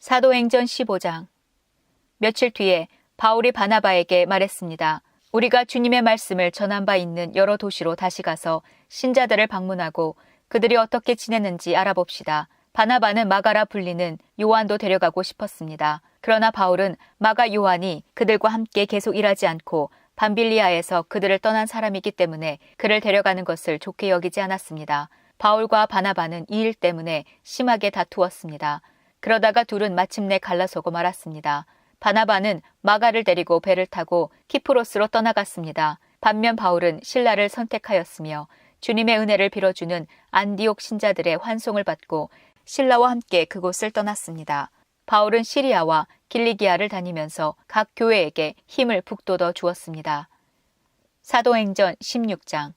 사도행전 15장. 며칠 뒤에 바울이 바나바에게 말했습니다. 우리가 주님의 말씀을 전한 바 있는 여러 도시로 다시 가서 신자들을 방문하고 그들이 어떻게 지내는지 알아봅시다. 바나바는 마가라 불리는 요한도 데려가고 싶었습니다. 그러나 바울은 마가 요한이 그들과 함께 계속 일하지 않고 밤빌리아에서 그들을 떠난 사람이기 때문에 그를 데려가는 것을 좋게 여기지 않았습니다. 바울과 바나바는 이 일 때문에 심하게 다투었습니다. 그러다가 둘은 마침내 갈라서고 말았습니다. 바나바는 마가를 데리고 배를 타고 키프로스로 떠나갔습니다. 반면 바울은 실라를 선택하였으며 주님의 은혜를 빌어주는 안디옥 신자들의 환송을 받고 실라와 함께 그곳을 떠났습니다. 바울은 시리아와 길리기아를 다니면서 각 교회에게 힘을 북돋워 주었습니다. 사도행전 16장.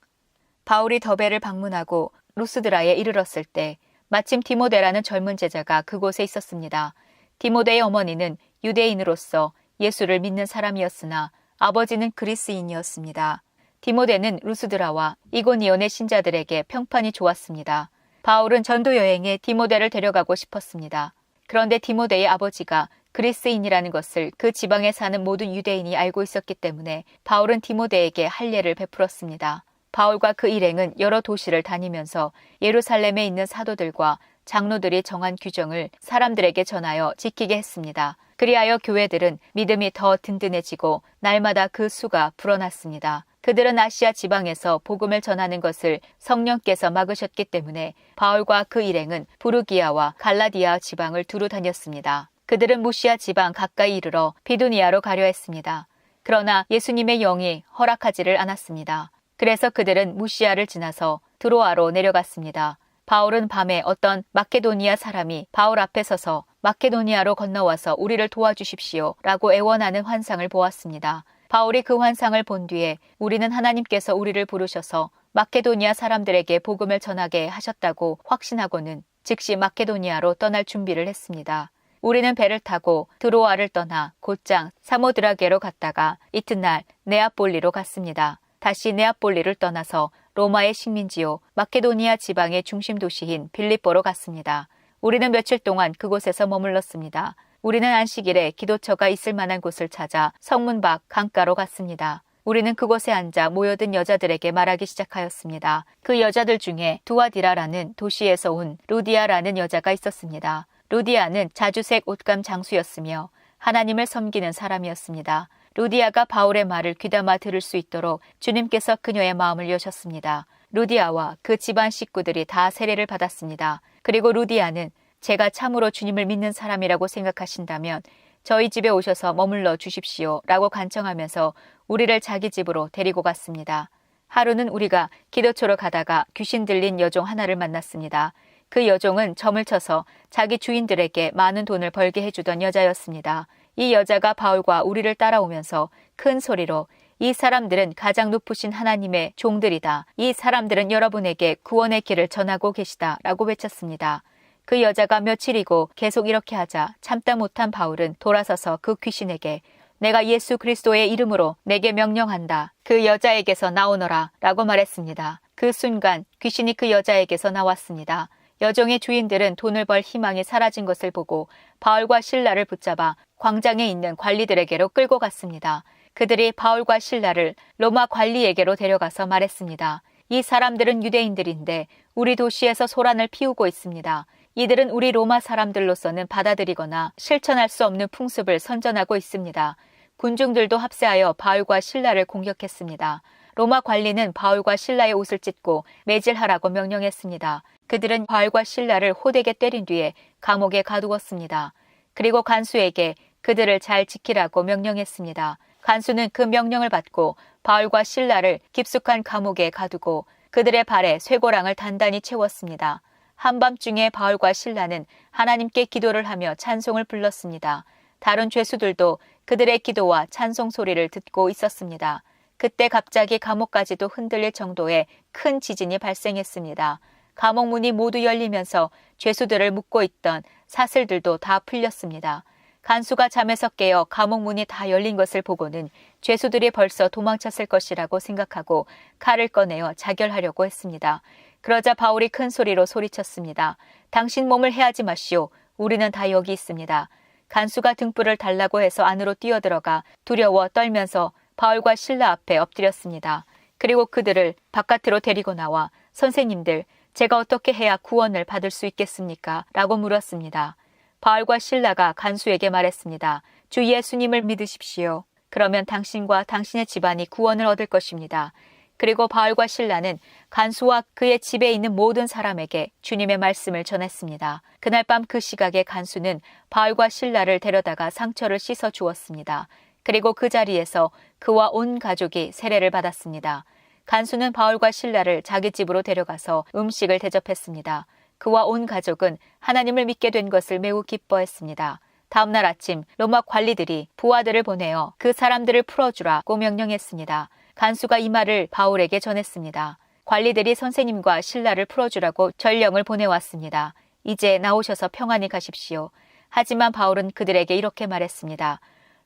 바울이 더베를 방문하고 루스드라에 이르렀을 때 마침 디모데라는 젊은 제자가 그곳에 있었습니다. 디모데의 어머니는 유대인으로서 예수를 믿는 사람이었으나 아버지는 그리스인이었습니다. 디모데는 루스드라와 이고니온의 신자들에게 평판이 좋았습니다. 바울은 전도 여행에 디모데를 데려가고 싶었습니다. 그런데 디모데의 아버지가 그리스인이라는 것을 그 지방에 사는 모든 유대인이 알고 있었기 때문에 바울은 디모데에게 할례를 베풀었습니다. 바울과 그 일행은 여러 도시를 다니면서 예루살렘에 있는 사도들과 장로들이 정한 규정을 사람들에게 전하여 지키게 했습니다. 그리하여 교회들은 믿음이 더 든든해지고 날마다 그 수가 불어났습니다. 그들은 아시아 지방에서 복음을 전하는 것을 성령께서 막으셨기 때문에 바울과 그 일행은 부르기아와 갈라디아 지방을 두루 다녔습니다. 그들은 무시아 지방 가까이 이르러 비두니아로 가려 했습니다. 그러나 예수님의 영이 허락하지를 않았습니다. 그래서 그들은 무시아를 지나서 드로아로 내려갔습니다. 바울은 밤에 어떤 마케도니아 사람이 바울 앞에 서서 마케도니아로 건너와서 우리를 도와주십시오 라고 애원하는 환상을 보았습니다. 바울이 그 환상을 본 뒤에 우리는 하나님께서 우리를 부르셔서 마케도니아 사람들에게 복음을 전하게 하셨다고 확신하고는 즉시 마케도니아로 떠날 준비를 했습니다. 우리는 배를 타고 드로아를 떠나 곧장 사모드라게로 갔다가 이튿날 네아폴리로 갔습니다. 다시 네아폴리를 떠나서 로마의 식민지요 마케도니아 지방의 중심 도시인 빌립보로 갔습니다. 우리는 며칠 동안 그곳에서 머물렀습니다. 우리는 안식일에 기도처가 있을 만한 곳을 찾아 성문 밖 강가로 갔습니다. 우리는 그곳에 앉아 모여든 여자들에게 말하기 시작하였습니다. 그 여자들 중에 두아디라라는 도시에서 온 루디아라는 여자가 있었습니다. 루디아는 자주색 옷감 장수였으며 하나님을 섬기는 사람이었습니다. 루디아가 바울의 말을 귀담아 들을 수 있도록 주님께서 그녀의 마음을 여셨습니다. 루디아와 그 집안 식구들이 다 세례를 받았습니다. 그리고 루디아는 제가 참으로 주님을 믿는 사람이라고 생각하신다면 저희 집에 오셔서 머물러 주십시오 라고 간청하면서 우리를 자기 집으로 데리고 갔습니다. 하루는 우리가 기도처로 가다가 귀신 들린 여종 하나를 만났습니다. 그 여종은 점을 쳐서 자기 주인들에게 많은 돈을 벌게 해주던 여자였습니다. 이 여자가 바울과 우리를 따라오면서 큰 소리로 이 사람들은 가장 높으신 하나님의 종들이다. 이 사람들은 여러분에게 구원의 길을 전하고 계시다 라고 외쳤습니다. 그 여자가 며칠이고 계속 이렇게 하자 참다 못한 바울은 돌아서서 그 귀신에게 내가 예수 그리스도의 이름으로 내게 명령한다. 그 여자에게서 나오너라 라고 말했습니다. 그 순간 귀신이 그 여자에게서 나왔습니다. 여종의 주인들은 돈을 벌 희망이 사라진 것을 보고 바울과 실라를 붙잡아 광장에 있는 관리들에게로 끌고 갔습니다. 그들이 바울과 실라를 로마 관리에게로 데려가서 말했습니다. 이 사람들은 유대인들인데 우리 도시에서 소란을 피우고 있습니다. 이들은 우리 로마 사람들로서는 받아들이거나 실천할 수 없는 풍습을 선전하고 있습니다. 군중들도 합세하여 바울과 실라를 공격했습니다. 로마 관리는 바울과 실라의 옷을 찢고 매질하라고 명령했습니다. 그들은 바울과 실라를 호되게 때린 뒤에 감옥에 가두었습니다. 그리고 간수에게 그들을 잘 지키라고 명령했습니다. 간수는 그 명령을 받고 바울과 실라를 깊숙한 감옥에 가두고 그들의 발에 쇠고랑을 단단히 채웠습니다. 한밤중에 바울과 실라는 하나님께 기도를 하며 찬송을 불렀습니다. 다른 죄수들도 그들의 기도와 찬송 소리를 듣고 있었습니다. 그때 갑자기 감옥까지도 흔들릴 정도의 큰 지진이 발생했습니다. 감옥 문이 모두 열리면서 죄수들을 묶고 있던 사슬들도 다 풀렸습니다. 간수가 잠에서 깨어 감옥 문이 다 열린 것을 보고는 죄수들이 벌써 도망쳤을 것이라고 생각하고 칼을 꺼내어 자결하려고 했습니다. 그러자 바울이 큰 소리로 소리쳤습니다. 당신 몸을 해하지 마시오. 우리는 다 여기 있습니다. 간수가 등불을 달라고 해서 안으로 뛰어들어가 두려워 떨면서 바울과 실라 앞에 엎드렸습니다. 그리고 그들을 바깥으로 데리고 나와 선생님들, 제가 어떻게 해야 구원을 받을 수 있겠습니까? 라고 물었습니다. 바울과 실라가 간수에게 말했습니다. 주 예수님을 믿으십시오. 그러면 당신과 당신의 집안이 구원을 얻을 것입니다. 그리고 바울과 실라는 간수와 그의 집에 있는 모든 사람에게 주님의 말씀을 전했습니다. 그날 밤 그 시각에 간수는 바울과 실라를 데려다가 상처를 씻어 주었습니다. 그리고 그 자리에서 그와 온 가족이 세례를 받았습니다. 간수는 바울과 실라를 자기 집으로 데려가서 음식을 대접했습니다. 그와 온 가족은 하나님을 믿게 된 것을 매우 기뻐했습니다. 다음 날 아침 로마 관리들이 부하들을 보내어 그 사람들을 풀어주라고 명령했습니다. 간수가 이 말을 바울에게 전했습니다. 관리들이 선생님과 실라를 풀어주라고 전령을 보내왔습니다. 이제 나오셔서 평안히 가십시오. 하지만 바울은 그들에게 이렇게 말했습니다.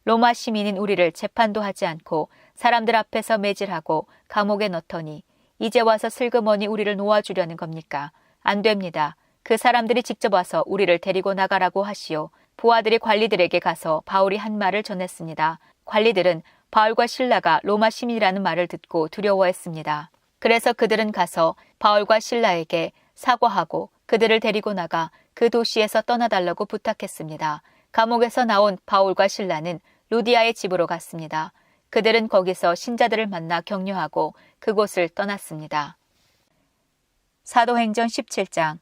로마 시민인 우리를 재판도 하지 않고 사람들 앞에서 매질하고 감옥에 넣더니 이제 와서 슬그머니 우리를 놓아주려는 겁니까? 안 됩니다. 그 사람들이 직접 와서 우리를 데리고 나가라고 하시오. 부하들이 관리들에게 가서 바울이 한 말을 전했습니다. 관리들은 바울과 실라가 로마 시민이라는 말을 듣고 두려워했습니다. 그래서 그들은 가서 바울과 실라에게 사과하고 그들을 데리고 나가 그 도시에서 떠나달라고 부탁했습니다. 감옥에서 나온 바울과 실라는 루디아의 집으로 갔습니다. 그들은 거기서 신자들을 만나 격려하고 그곳을 떠났습니다. 사도행전 17장.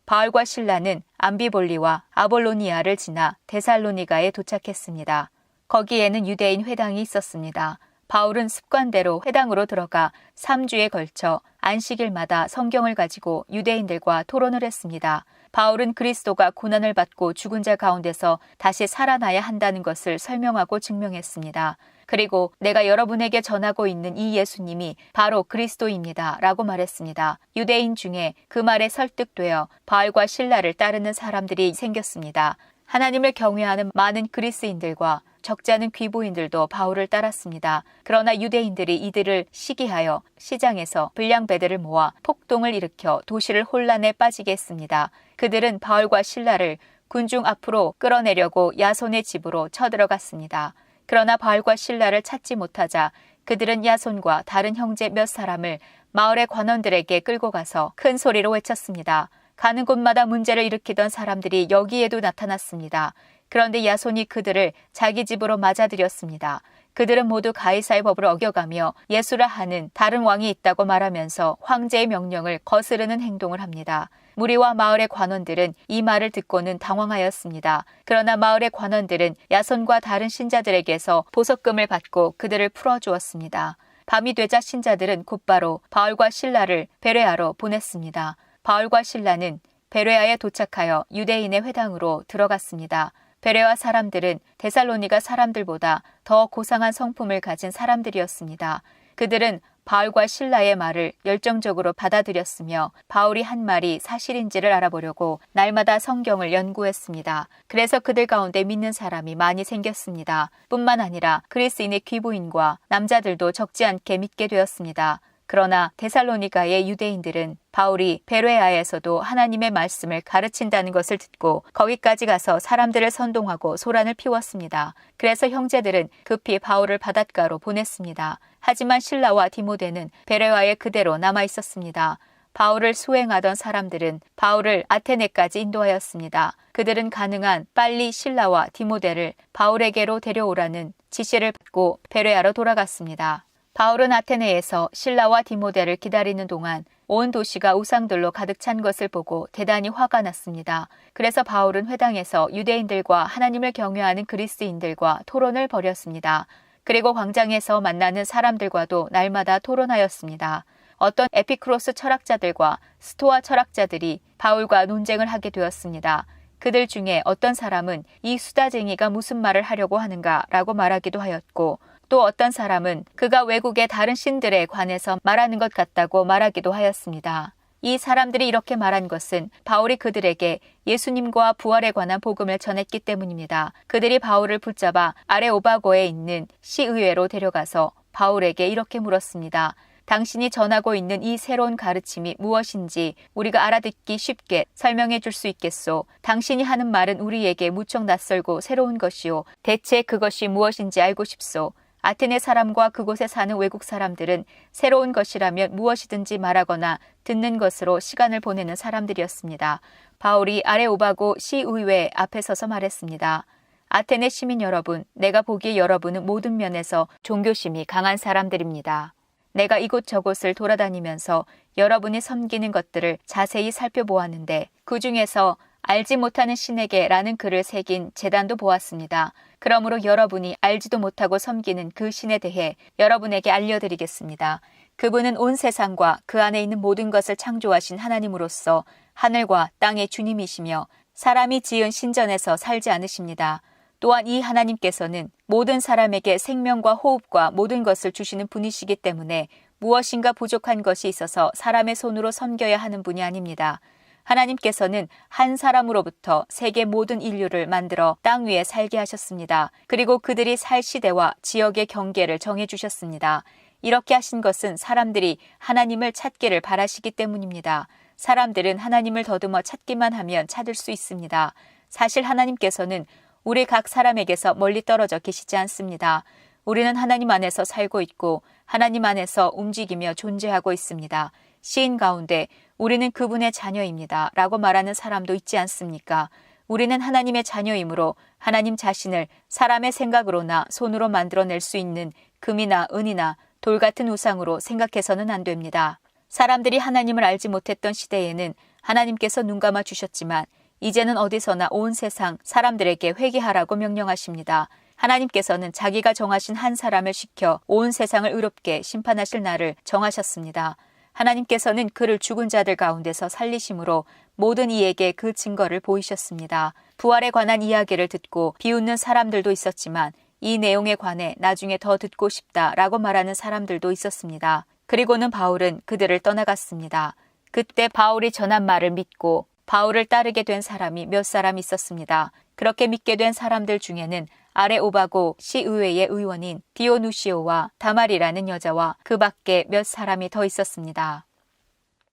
바울과 실라는 암비볼리와 아볼로니아를 지나 데살로니가에 도착했습니다. 거기에는 유대인 회당이 있었습니다. 바울은 습관대로 회당으로 들어가 3주에 걸쳐 안식일마다 성경을 가지고 유대인들과 토론을 했습니다. 바울은 그리스도가 고난을 받고 죽은 자 가운데서 다시 살아나야 한다는 것을 설명하고 증명했습니다. 그리고 내가 여러분에게 전하고 있는 이 예수님이 바로 그리스도입니다. 라고 말했습니다. 유대인 중에 그 말에 설득되어 바울과 실라를 따르는 사람들이 생겼습니다. 하나님을 경외하는 많은 그리스인들과 적지 않은 귀부인들도 바울을 따랐습니다. 그러나 유대인들이 이들을 시기하여 시장에서 불량배들을 모아 폭동을 일으켜 도시를 혼란에 빠지게 했습니다. 그들은 바울과 실라를 군중 앞으로 끌어내려고 야손의 집으로 쳐들어갔습니다. 그러나 바울과 실라를 찾지 못하자 그들은 야손과 다른 형제 몇 사람을 마을의 관원들에게 끌고 가서 큰 소리로 외쳤습니다. 가는 곳마다 문제를 일으키던 사람들이 여기에도 나타났습니다. 그런데 야손이 그들을 자기 집으로 맞아들였습니다. 그들은 모두 가이사의 법을 어겨가며 예수라 하는 다른 왕이 있다고 말하면서 황제의 명령을 거스르는 행동을 합니다. 무리와 마을의 관원들은 이 말을 듣고는 당황하였습니다. 그러나 마을의 관원들은 야손과 다른 신자들에게서 보석금을 받고 그들을 풀어주었습니다. 밤이 되자 신자들은 곧바로 바울과 실라를 베레아로 보냈습니다. 바울과 실라는 베레아에 도착하여 유대인의 회당으로 들어갔습니다. 베레아 사람들은 데살로니가 사람들보다 더 고상한 성품을 가진 사람들이었습니다. 그들은 바울과 실라의 말을 열정적으로 받아들였으며 바울이 한 말이 사실인지를 알아보려고 날마다 성경을 연구했습니다. 그래서 그들 가운데 믿는 사람이 많이 생겼습니다. 뿐만 아니라 그리스인의 귀부인과 남자들도 적지 않게 믿게 되었습니다. 그러나 데살로니가의 유대인들은 바울이 베레아에서도 하나님의 말씀을 가르친다는 것을 듣고 거기까지 가서 사람들을 선동하고 소란을 피웠습니다. 그래서 형제들은 급히 바울을 바닷가로 보냈습니다. 하지만 실라와 디모데는 베레아에 그대로 남아 있었습니다. 바울을 수행하던 사람들은 바울을 아테네까지 인도하였습니다. 그들은 가능한 빨리 실라와 디모데를 바울에게로 데려오라는 지시를 받고 베레아로 돌아갔습니다. 바울은 아테네에서 실라와 디모데를 기다리는 동안 온 도시가 우상들로 가득 찬 것을 보고 대단히 화가 났습니다. 그래서 바울은 회당에서 유대인들과 하나님을 경외하는 그리스인들과 토론을 벌였습니다. 그리고 광장에서 만나는 사람들과도 날마다 토론하였습니다. 어떤 에피크로스 철학자들과 스토아 철학자들이 바울과 논쟁을 하게 되었습니다. 그들 중에 어떤 사람은 이 수다쟁이가 무슨 말을 하려고 하는가 라고 말하기도 하였고 또 어떤 사람은 그가 외국의 다른 신들에 관해서 말하는 것 같다고 말하기도 하였습니다. 이 사람들이 이렇게 말한 것은 바울이 그들에게 예수님과 부활에 관한 복음을 전했기 때문입니다. 그들이 바울을 붙잡아 아레오바고에 있는 시의회로 데려가서 바울에게 이렇게 물었습니다. 당신이 전하고 있는 이 새로운 가르침이 무엇인지 우리가 알아듣기 쉽게 설명해 줄 수 있겠소. 당신이 하는 말은 우리에게 무척 낯설고 새로운 것이요. 대체 그것이 무엇인지 알고 싶소. 아테네 사람과 그곳에 사는 외국 사람들은 새로운 것이라면 무엇이든지 말하거나 듣는 것으로 시간을 보내는 사람들이었습니다. 바울이 아레오바고 시의회 앞에 서서 말했습니다. 아테네 시민 여러분, 내가 보기에 여러분은 모든 면에서 종교심이 강한 사람들입니다. 내가 이곳저곳을 돌아다니면서 여러분이 섬기는 것들을 자세히 살펴보았는데 그 중에서 알지 못하는 신에게라는 글을 새긴 제단도 보았습니다. 그러므로 여러분이 알지도 못하고 섬기는 그 신에 대해 여러분에게 알려드리겠습니다. 그분은 온 세상과 그 안에 있는 모든 것을 창조하신 하나님으로서 하늘과 땅의 주님이시며 사람이 지은 신전에서 살지 않으십니다. 또한 이 하나님께서는 모든 사람에게 생명과 호흡과 모든 것을 주시는 분이시기 때문에 무엇인가 부족한 것이 있어서 사람의 손으로 섬겨야 하는 분이 아닙니다. 하나님께서는 한 사람으로부터 세계 모든 인류를 만들어 땅 위에 살게 하셨습니다. 그리고 그들이 살 시대와 지역의 경계를 정해주셨습니다. 이렇게 하신 것은 사람들이 하나님을 찾기를 바라시기 때문입니다. 사람들은 하나님을 더듬어 찾기만 하면 찾을 수 있습니다. 사실 하나님께서는 우리 각 사람에게서 멀리 떨어져 계시지 않습니다. 우리는 하나님 안에서 살고 있고 하나님 안에서 움직이며 존재하고 있습니다. 시인 가운데 우리는 그분의 자녀입니다 라고 말하는 사람도 있지 않습니까? 우리는 하나님의 자녀이므로 하나님 자신을 사람의 생각으로나 손으로 만들어낼 수 있는 금이나 은이나 돌 같은 우상으로 생각해서는 안 됩니다. 사람들이 하나님을 알지 못했던 시대에는 하나님께서 눈 감아 주셨지만 이제는 어디서나 온 세상 사람들에게 회개하라고 명령하십니다. 하나님께서는 자기가 정하신 한 사람을 시켜 온 세상을 의롭게 심판하실 날을 정하셨습니다. 하나님께서는 그를 죽은 자들 가운데서 살리심으로 모든 이에게 그 증거를 보이셨습니다. 부활에 관한 이야기를 듣고 비웃는 사람들도 있었지만 이 내용에 관해 나중에 더 듣고 싶다라고 말하는 사람들도 있었습니다. 그리고는 바울은 그들을 떠나갔습니다. 그때 바울이 전한 말을 믿고 바울을 따르게 된 사람이 몇 사람 있었습니다. 그렇게 믿게 된 사람들 중에는 아레오바고 시의회의 의원인 디오누시오와 다말이라는 여자와 그 밖에 몇 사람이 더 있었습니다.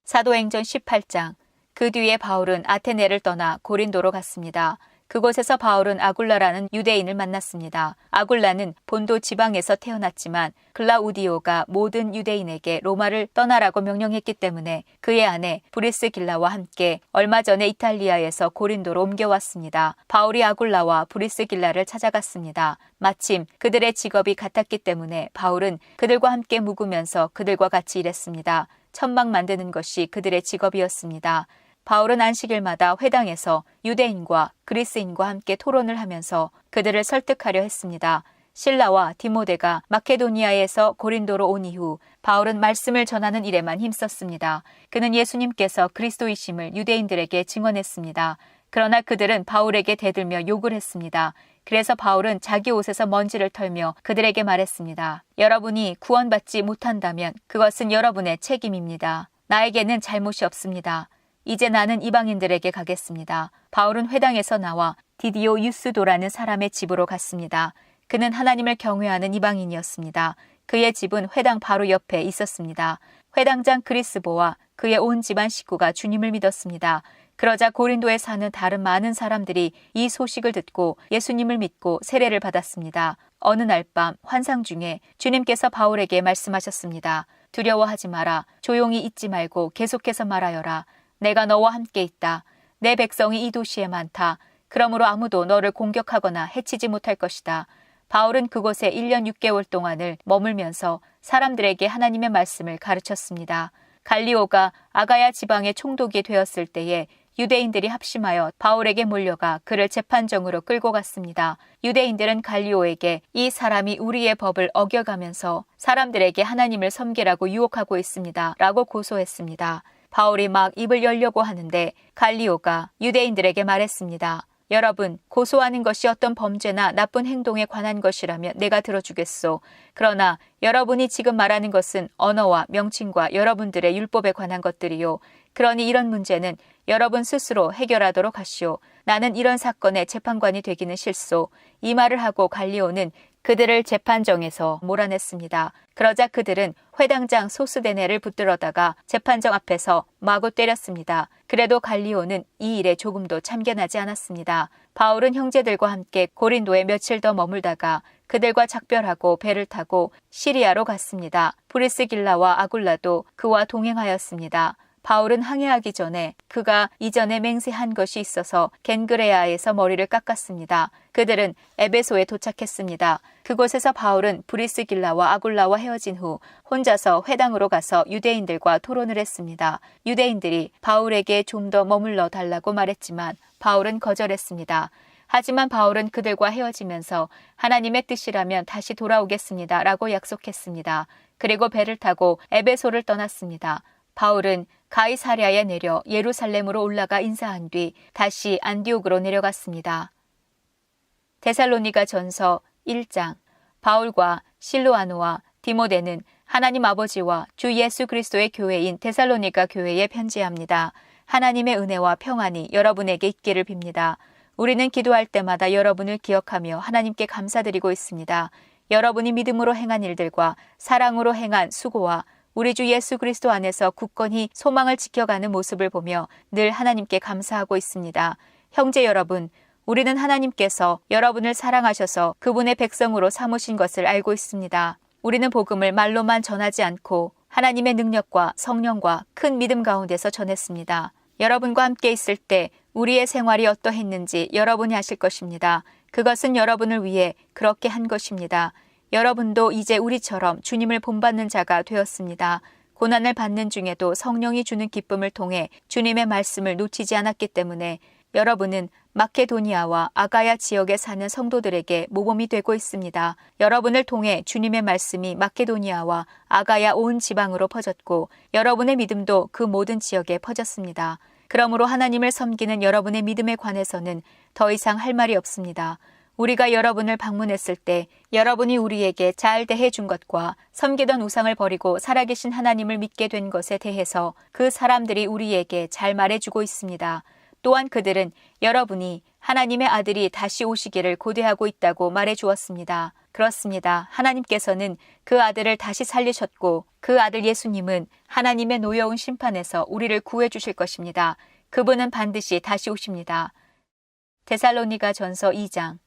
사도행전 18장. 그 뒤에 바울은 아테네를 떠나 고린도로 갔습니다. 그곳에서 바울은 아굴라라는 유대인을 만났습니다. 아굴라는 본도 지방에서 태어났지만 글라우디오가 모든 유대인에게 로마를 떠나라고 명령했기 때문에 그의 아내 브리스길라와 함께 얼마 전에 이탈리아에서 고린도로 옮겨왔습니다. 바울이 아굴라와 브리스길라를 찾아갔습니다. 마침 그들의 직업이 같았기 때문에 바울은 그들과 함께 묵으면서 그들과 같이 일했습니다. 천막 만드는 것이 그들의 직업이었습니다. 바울은 안식일마다 회당에서 유대인과 그리스인과 함께 토론을 하면서 그들을 설득하려 했습니다. 실라와 디모데가 마케도니아에서 고린도로 온 이후 바울은 말씀을 전하는 일에만 힘썼습니다. 그는 예수님께서 그리스도이심을 유대인들에게 증언했습니다. 그러나 그들은 바울에게 대들며 욕을 했습니다. 그래서 바울은 자기 옷에서 먼지를 털며 그들에게 말했습니다. 여러분이 구원받지 못한다면 그것은 여러분의 책임입니다. 나에게는 잘못이 없습니다. 이제 나는 이방인들에게 가겠습니다. 바울은 회당에서 나와 디디오 유스도라는 사람의 집으로 갔습니다. 그는 하나님을 경외하는 이방인이었습니다. 그의 집은 회당 바로 옆에 있었습니다. 회당장 그리스보와 그의 온 집안 식구가 주님을 믿었습니다. 그러자 고린도에 사는 다른 많은 사람들이 이 소식을 듣고 예수님을 믿고 세례를 받았습니다. 어느 날 밤 환상 중에 주님께서 바울에게 말씀하셨습니다. 두려워하지 마라. 조용히 있지 말고 계속해서 말하여라. 내가 너와 함께 있다. 내 백성이 이 도시에 많다. 그러므로 아무도 너를 공격하거나 해치지 못할 것이다. 바울은 그곳에 1년 6개월 동안을 머물면서 사람들에게 하나님의 말씀을 가르쳤습니다. 갈리오가 아가야 지방의 총독이 되었을 때에 유대인들이 합심하여 바울에게 몰려가 그를 재판정으로 끌고 갔습니다. 유대인들은 갈리오에게 이 사람이 우리의 법을 어겨가면서 사람들에게 하나님을 섬기라고 유혹하고 있습니다. 라고 고소했습니다. 바울이 막 입을 열려고 하는데 갈리오가 유대인들에게 말했습니다. 여러분, 고소하는 것이 어떤 범죄나 나쁜 행동에 관한 것이라면 내가 들어주겠소. 그러나 여러분이 지금 말하는 것은 언어와 명칭과 여러분들의 율법에 관한 것들이요. 그러니 이런 문제는 여러분 스스로 해결하도록 하시오. 나는 이런 사건의 재판관이 되기는 싫소. 이 말을 하고 갈리오는 그들을 재판정에서 몰아냈습니다. 그러자 그들은 회당장 소스데네를 붙들어다가 재판정 앞에서 마구 때렸습니다. 그래도 갈리오는 이 일에 조금도 참견하지 않았습니다. 바울은 형제들과 함께 고린도에 며칠 더 머물다가 그들과 작별하고 배를 타고 시리아로 갔습니다. 브리스길라와 아굴라도 그와 동행하였습니다. 바울은 항해하기 전에 그가 이전에 맹세한 것이 있어서 겐그레아에서 머리를 깎았습니다. 그들은 에베소에 도착했습니다. 그곳에서 바울은 브리스길라와 아굴라와 헤어진 후 혼자서 회당으로 가서 유대인들과 토론을 했습니다. 유대인들이 바울에게 좀 더 머물러 달라고 말했지만 바울은 거절했습니다. 하지만 바울은 그들과 헤어지면서 하나님의 뜻이라면 다시 돌아오겠습니다 라고 약속했습니다. 그리고 배를 타고 에베소를 떠났습니다. 바울은 가이사랴에 내려 예루살렘으로 올라가 인사한 뒤 다시 안디옥으로 내려갔습니다. 데살로니가 전서 1장. 바울과 실로아노와 디모데는 하나님 아버지와 주 예수 그리스도의 교회인 데살로니가 교회에 편지합니다. 하나님의 은혜와 평안이 여러분에게 있기를 빕니다. 우리는 기도할 때마다 여러분을 기억하며 하나님께 감사드리고 있습니다. 여러분이 믿음으로 행한 일들과 사랑으로 행한 수고와 우리 주 예수 그리스도 안에서 굳건히 소망을 지켜가는 모습을 보며 늘 하나님께 감사하고 있습니다. 형제 여러분, 우리는 하나님께서 여러분을 사랑하셔서 그분의 백성으로 삼으신 것을 알고 있습니다. 우리는 복음을 말로만 전하지 않고 하나님의 능력과 성령과 큰 믿음 가운데서 전했습니다. 여러분과 함께 있을 때 우리의 생활이 어떠했는지 여러분이 아실 것입니다. 그것은 여러분을 위해 그렇게 한 것입니다. 여러분도 이제 우리처럼 주님을 본받는 자가 되었습니다. 고난을 받는 중에도 성령이 주는 기쁨을 통해 주님의 말씀을 놓치지 않았기 때문에 여러분은 마케도니아와 아가야 지역에 사는 성도들에게 모범이 되고 있습니다. 여러분을 통해 주님의 말씀이 마케도니아와 아가야 온 지방으로 퍼졌고 여러분의 믿음도 그 모든 지역에 퍼졌습니다. 그러므로 하나님을 섬기는 여러분의 믿음에 관해서는 더 이상 할 말이 없습니다. 우리가 여러분을 방문했을 때 여러분이 우리에게 잘 대해준 것과 섬기던 우상을 버리고 살아계신 하나님을 믿게 된 것에 대해서 그 사람들이 우리에게 잘 말해주고 있습니다. 또한 그들은 여러분이 하나님의 아들이 다시 오시기를 고대하고 있다고 말해주었습니다. 그렇습니다. 하나님께서는 그 아들을 다시 살리셨고 그 아들 예수님은 하나님의 노여운 심판에서 우리를 구해주실 것입니다. 그분은 반드시 다시 오십니다. 데살로니가 전서 2장.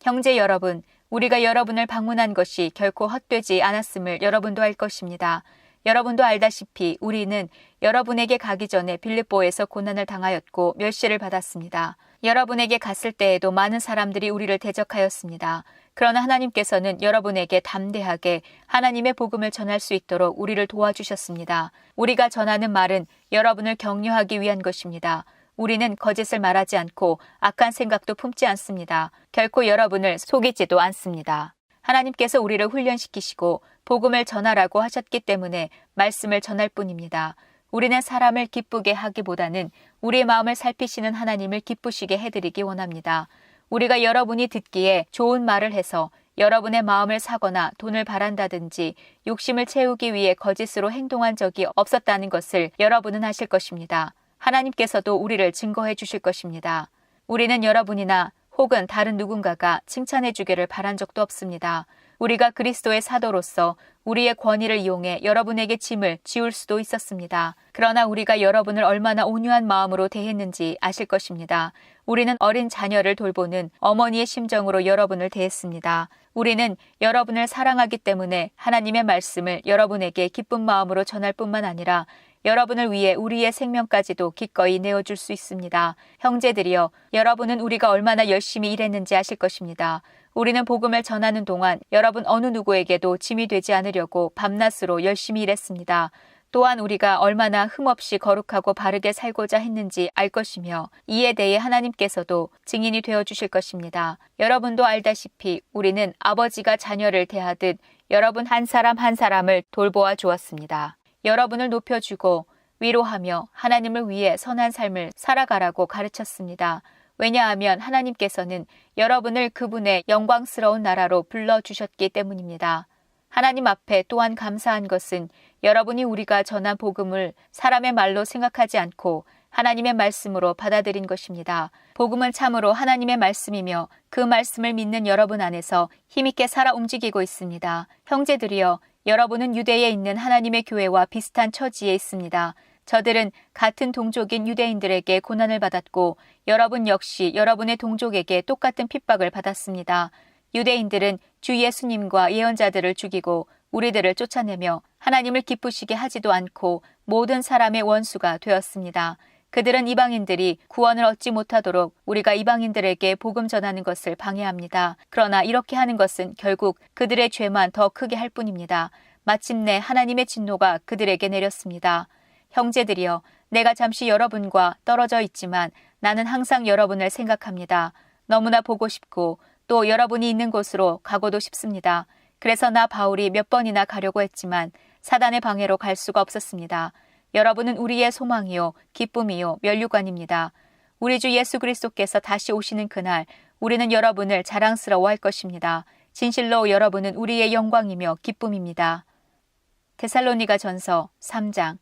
형제 여러분, 우리가 여러분을 방문한 것이 결코 헛되지 않았음을 여러분도 알 것입니다. 여러분도 알다시피 우리는 여러분에게 가기 전에 빌립보에서 고난을 당하였고 멸시를 받았습니다. 여러분에게 갔을 때에도 많은 사람들이 우리를 대적하였습니다. 그러나 하나님께서는 여러분에게 담대하게 하나님의 복음을 전할 수 있도록 우리를 도와주셨습니다. 우리가 전하는 말은 여러분을 격려하기 위한 것입니다. 우리는 거짓을 말하지 않고 악한 생각도 품지 않습니다. 결코 여러분을 속이지도 않습니다. 하나님께서 우리를 훈련시키시고 복음을 전하라고 하셨기 때문에 말씀을 전할 뿐입니다. 우리는 사람을 기쁘게 하기보다는 우리의 마음을 살피시는 하나님을 기쁘시게 해드리기 원합니다. 우리가 여러분이 듣기에 좋은 말을 해서 여러분의 마음을 사거나 돈을 바란다든지 욕심을 채우기 위해 거짓으로 행동한 적이 없었다는 것을 여러분은 아실 것입니다. 하나님께서도 우리를 증거해 주실 것입니다. 우리는 여러분이나 혹은 다른 누군가가 칭찬해 주기를 바란 적도 없습니다. 우리가 그리스도의 사도로서 우리의 권위를 이용해 여러분에게 짐을 지울 수도 있었습니다. 그러나 우리가 여러분을 얼마나 온유한 마음으로 대했는지 아실 것입니다. 우리는 어린 자녀를 돌보는 어머니의 심정으로 여러분을 대했습니다. 우리는 여러분을 사랑하기 때문에 하나님의 말씀을 여러분에게 기쁜 마음으로 전할 뿐만 아니라 여러분을 위해 우리의 생명까지도 기꺼이 내어줄 수 있습니다. 형제들이여, 여러분은 우리가 얼마나 열심히 일했는지 아실 것입니다. 우리는 복음을 전하는 동안 여러분 어느 누구에게도 짐이 되지 않으려고 밤낮으로 열심히 일했습니다. 또한 우리가 얼마나 흠없이 거룩하고 바르게 살고자 했는지 알 것이며 이에 대해 하나님께서도 증인이 되어주실 것입니다. 여러분도 알다시피 우리는 아버지가 자녀를 대하듯 여러분 한 사람 한 사람을 돌보아 주었습니다. 여러분을 높여주고 위로하며 하나님을 위해 선한 삶을 살아가라고 가르쳤습니다. 왜냐하면 하나님께서는 여러분을 그분의 영광스러운 나라로 불러주셨기 때문입니다. 하나님 앞에 또한 감사한 것은 여러분이 우리가 전한 복음을 사람의 말로 생각하지 않고 하나님의 말씀으로 받아들인 것입니다. 복음은 참으로 하나님의 말씀이며 그 말씀을 믿는 여러분 안에서 힘있게 살아 움직이고 있습니다. 형제들이여, 여러분은 유대에 있는 하나님의 교회와 비슷한 처지에 있습니다. 저들은 같은 동족인 유대인들에게 고난을 받았고 여러분 역시 여러분의 동족에게 똑같은 핍박을 받았습니다. 유대인들은 주 예수님과 예언자들을 죽이고 우리들을 쫓아내며 하나님을 기쁘시게 하지도 않고 모든 사람의 원수가 되었습니다. 그들은 이방인들이 구원을 얻지 못하도록 우리가 이방인들에게 복음 전하는 것을 방해합니다. 그러나 이렇게 하는 것은 결국 그들의 죄만 더 크게 할 뿐입니다. 마침내 하나님의 진노가 그들에게 내렸습니다. 형제들이여, 내가 잠시 여러분과 떨어져 있지만 나는 항상 여러분을 생각합니다. 너무나 보고 싶고 또 여러분이 있는 곳으로 가고도 싶습니다. 그래서 나 바울이 몇 번이나 가려고 했지만 사단의 방해로 갈 수가 없었습니다. 여러분은 우리의 소망이요, 기쁨이요, 면류관입니다. 우리 주 예수 그리스도께서 다시 오시는 그날 우리는 여러분을 자랑스러워할 것입니다. 진실로 여러분은 우리의 영광이며 기쁨입니다. 데살로니가 전서 3장.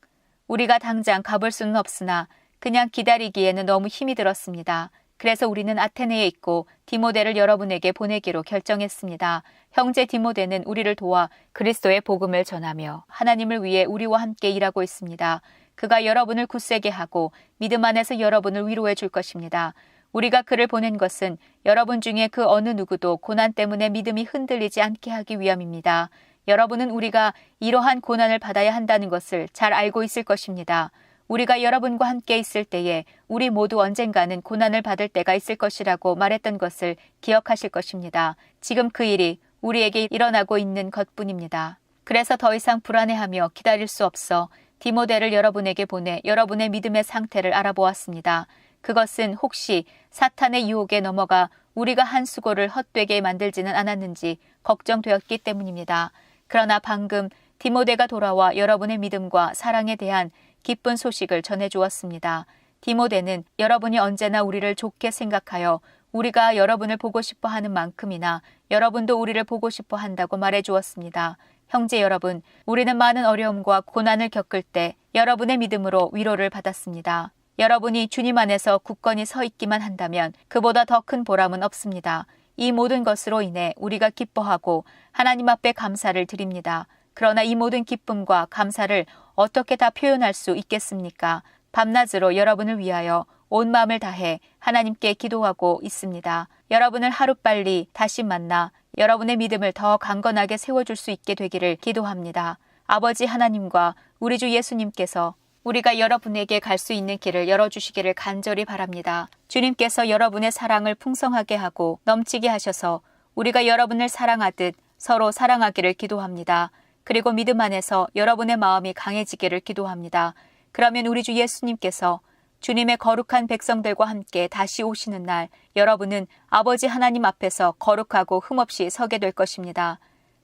우리가 당장 가볼 수는 없으나 그냥 기다리기에는 너무 힘이 들었습니다. 그래서 우리는 아테네에 있고 디모데를 여러분에게 보내기로 결정했습니다. 형제 디모데는 우리를 도와 그리스도의 복음을 전하며 하나님을 위해 우리와 함께 일하고 있습니다. 그가 여러분을 굳세게 하고 믿음 안에서 여러분을 위로해 줄 것입니다. 우리가 그를 보낸 것은 여러분 중에 그 어느 누구도 고난 때문에 믿음이 흔들리지 않게 하기 위함입니다. 여러분은 우리가 이러한 고난을 받아야 한다는 것을 잘 알고 있을 것입니다. 우리가 여러분과 함께 있을 때에 우리 모두 언젠가는 고난을 받을 때가 있을 것이라고 말했던 것을 기억하실 것입니다. 지금 그 일이 우리에게 일어나고 있는 것뿐입니다. 그래서 더 이상 불안해하며 기다릴 수 없어 디모데를 여러분에게 보내 여러분의 믿음의 상태를 알아보았습니다. 그것은 혹시 사탄의 유혹에 넘어가 우리가 한 수고를 헛되게 만들지는 않았는지 걱정되었기 때문입니다. 그러나 방금 디모데가 돌아와 여러분의 믿음과 사랑에 대한 기쁜 소식을 전해주었습니다. 디모데는 여러분이 언제나 우리를 좋게 생각하여 우리가 여러분을 보고 싶어 하는 만큼이나 여러분도 우리를 보고 싶어 한다고 말해주었습니다. 형제 여러분, 우리는 많은 어려움과 고난을 겪을 때 여러분의 믿음으로 위로를 받았습니다. 여러분이 주님 안에서 굳건히 서 있기만 한다면 그보다 더 큰 보람은 없습니다. 이 모든 것으로 인해 우리가 기뻐하고 하나님 앞에 감사를 드립니다. 그러나 이 모든 기쁨과 감사를 어떻게 다 표현할 수 있겠습니까? 밤낮으로 여러분을 위하여 온 마음을 다해 하나님께 기도하고 있습니다. 여러분을 하루빨리 다시 만나 여러분의 믿음을 더 강건하게 세워줄 수 있게 되기를 기도합니다. 아버지 하나님과 우리 주 예수님께서 우리가 여러분에게 갈 수 있는 길을 열어주시기를 간절히 바랍니다. 주님께서 여러분의 사랑을 풍성하게 하고 넘치게 하셔서 우리가 여러분을 사랑하듯 서로 사랑하기를 기도합니다. 그리고 믿음 안에서 여러분의 마음이 강해지기를 기도합니다. 그러면 우리 주 예수님께서 주님의 거룩한 백성들과 함께 다시 오시는 날 여러분은 아버지 하나님 앞에서 거룩하고 흠없이 서게 될 것입니다.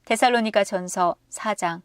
데살로니가 전서 4장.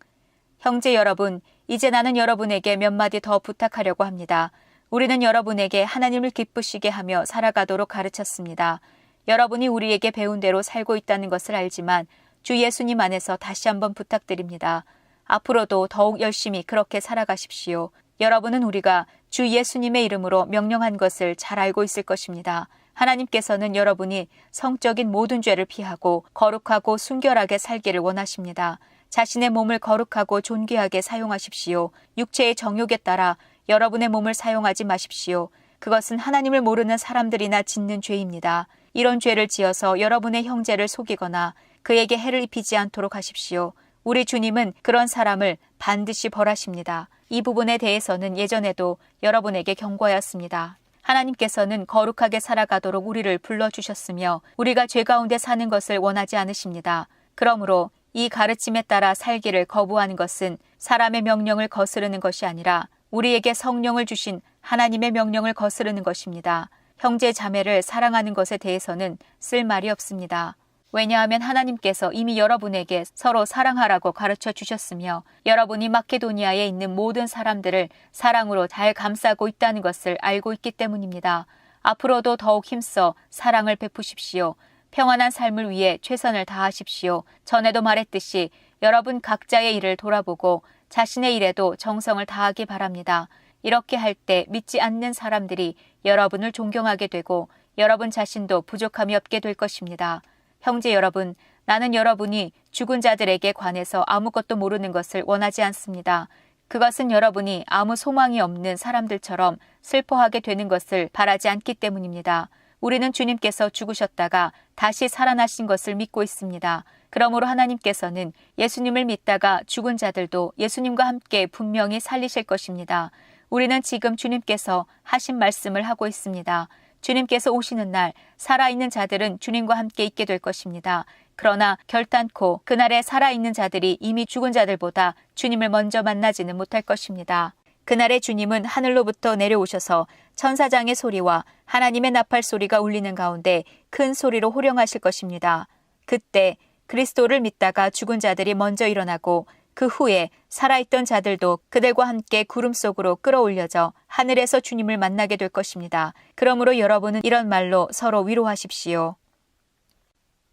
형제 여러분, 이제 나는 여러분에게 몇 마디 더 부탁하려고 합니다. 우리는 여러분에게 하나님을 기쁘시게 하며 살아가도록 가르쳤습니다. 여러분이 우리에게 배운 대로 살고 있다는 것을 알지만 주 예수님 안에서 다시 한번 부탁드립니다. 앞으로도 더욱 열심히 그렇게 살아가십시오. 여러분은 우리가 주 예수님의 이름으로 명령한 것을 잘 알고 있을 것입니다. 하나님께서는 여러분이 성적인 모든 죄를 피하고 거룩하고 순결하게 살기를 원하십니다. 자신의 몸을 거룩하고 존귀하게 사용하십시오. 육체의 정욕에 따라 여러분의 몸을 사용하지 마십시오. 그것은 하나님을 모르는 사람들이나 짓는 죄입니다. 이런 죄를 지어서 여러분의 형제를 속이거나 그에게 해를 입히지 않도록 하십시오. 우리 주님은 그런 사람을 반드시 벌하십니다. 이 부분에 대해서는 예전에도 여러분에게 경고하였습니다. 하나님께서는 거룩하게 살아가도록 우리를 불러주셨으며 우리가 죄 가운데 사는 것을 원하지 않으십니다. 그러므로 이 가르침에 따라 살기를 거부하는 것은 사람의 명령을 거스르는 것이 아니라 우리에게 성령을 주신 하나님의 명령을 거스르는 것입니다. 형제 자매를 사랑하는 것에 대해서는 쓸 말이 없습니다. 왜냐하면 하나님께서 이미 여러분에게 서로 사랑하라고 가르쳐 주셨으며 여러분이 마케도니아에 있는 모든 사람들을 사랑으로 잘 감싸고 있다는 것을 알고 있기 때문입니다. 앞으로도 더욱 힘써 사랑을 베푸십시오. 평안한 삶을 위해 최선을 다하십시오. 전에도 말했듯이 여러분 각자의 일을 돌아보고 자신의 일에도 정성을 다하기 바랍니다. 이렇게 할 때 믿지 않는 사람들이 여러분을 존경하게 되고 여러분 자신도 부족함이 없게 될 것입니다. 형제 여러분, 나는 여러분이 죽은 자들에게 관해서 아무것도 모르는 것을 원하지 않습니다. 그것은 여러분이 아무 소망이 없는 사람들처럼 슬퍼하게 되는 것을 바라지 않기 때문입니다. 우리는 주님께서 죽으셨다가 다시 살아나신 것을 믿고 있습니다. 그러므로 하나님께서는 예수님을 믿다가 죽은 자들도 예수님과 함께 분명히 살리실 것입니다. 우리는 지금 주님께서 하신 말씀을 하고 있습니다. 주님께서 오시는 날 살아있는 자들은 주님과 함께 있게 될 것입니다. 그러나 결단코 그날에 살아있는 자들이 이미 죽은 자들보다 주님을 먼저 만나지는 못할 것입니다. 그날에 주님은 하늘로부터 내려오셔서 천사장의 소리와 하나님의 나팔 소리가 울리는 가운데 큰 소리로 호령하실 것입니다. 그때 그리스도를 믿다가 죽은 자들이 먼저 일어나고 그 후에 살아있던 자들도 그들과 함께 구름 속으로 끌어올려져 하늘에서 주님을 만나게 될 것입니다. 그러므로 여러분은 이런 말로 서로 위로하십시오.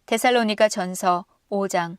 데살로니가 전서 5장.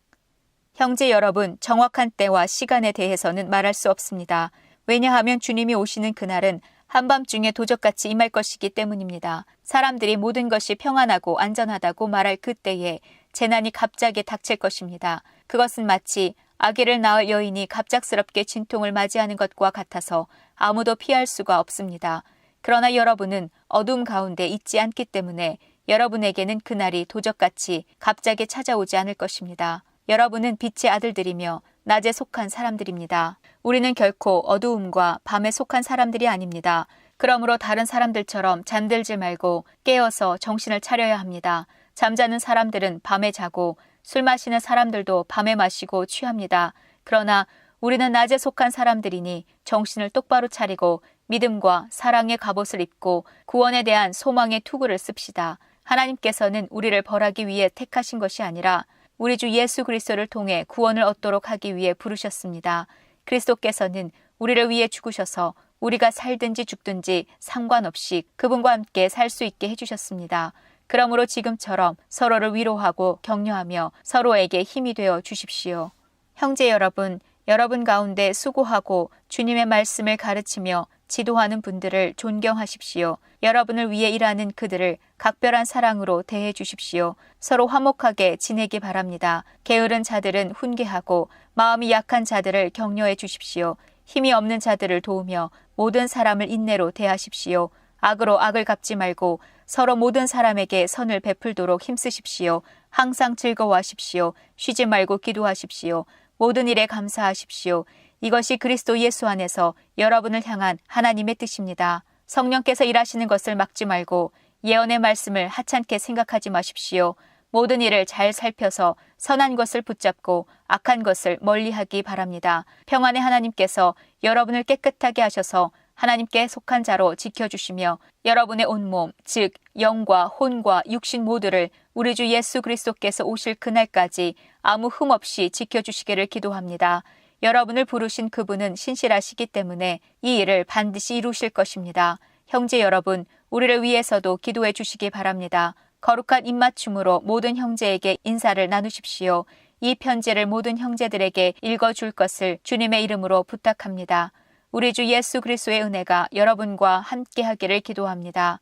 형제 여러분, 정확한 때와 시간에 대해서는 말할 수 없습니다. 왜냐하면 주님이 오시는 그날은 한밤중에 도적같이 임할 것이기 때문입니다. 사람들이 모든 것이 평안하고 안전하다고 말할 그때에 재난이 갑자기 닥칠 것입니다. 그것은 마치 아기를 낳을 여인이 갑작스럽게 진통을 맞이하는 것과 같아서 아무도 피할 수가 없습니다. 그러나 여러분은 어둠 가운데 있지 않기 때문에 여러분에게는 그날이 도적같이 갑자기 찾아오지 않을 것입니다. 여러분은 빛의 아들들이며 낮에 속한 사람들입니다. 우리는 결코 어두움과 밤에 속한 사람들이 아닙니다. 그러므로 다른 사람들처럼 잠들지 말고 깨어서 정신을 차려야 합니다. 잠자는 사람들은 밤에 자고 술 마시는 사람들도 밤에 마시고 취합니다. 그러나 우리는 낮에 속한 사람들이니 정신을 똑바로 차리고 믿음과 사랑의 갑옷을 입고 구원에 대한 소망의 투구를 씁시다. 하나님께서는 우리를 벌하기 위해 택하신 것이 아니라 우리 주 예수 그리스도를 통해 구원을 얻도록 하기 위해 부르셨습니다. 그리스도께서는 우리를 위해 죽으셔서 우리가 살든지 죽든지 상관없이 그분과 함께 살 수 있게 해주셨습니다. 그러므로 지금처럼 서로를 위로하고 격려하며 서로에게 힘이 되어 주십시오. 형제 여러분, 여러분 가운데 수고하고 주님의 말씀을 가르치며 지도하는 분들을 존경하십시오. 여러분을 위해 일하는 그들을 각별한 사랑으로 대해 주십시오. 서로 화목하게 지내기 바랍니다. 게으른 자들은 훈계하고 마음이 약한 자들을 격려해 주십시오. 힘이 없는 자들을 도우며 모든 사람을 인내로 대하십시오. 악으로 악을 갚지 말고 서로 모든 사람에게 선을 베풀도록 힘쓰십시오. 항상 즐거워하십시오. 쉬지 말고 기도하십시오. 모든 일에 감사하십시오. 이것이 그리스도 예수 안에서 여러분을 향한 하나님의 뜻입니다. 성령께서 일하시는 것을 막지 말고 예언의 말씀을 하찮게 생각하지 마십시오. 모든 일을 잘 살펴서 선한 것을 붙잡고 악한 것을 멀리하기 바랍니다. 평안의 하나님께서 여러분을 깨끗하게 하셔서 하나님께 속한 자로 지켜주시며 여러분의 온몸, 즉 영과 혼과 육신 모두를 우리 주 예수 그리스도께서 오실 그날까지 아무 흠 없이 지켜주시기를 기도합니다. 여러분을 부르신 그분은 신실하시기 때문에 이 일을 반드시 이루실 것입니다. 형제 여러분, 우리를 위해서도 기도해 주시기 바랍니다. 거룩한 입맞춤으로 모든 형제에게 인사를 나누십시오. 이 편지를 모든 형제들에게 읽어줄 것을 주님의 이름으로 부탁합니다. 우리 주 예수 그리스도의 은혜가 여러분과 함께하기를 기도합니다.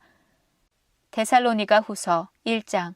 데살로니가 후서 1장.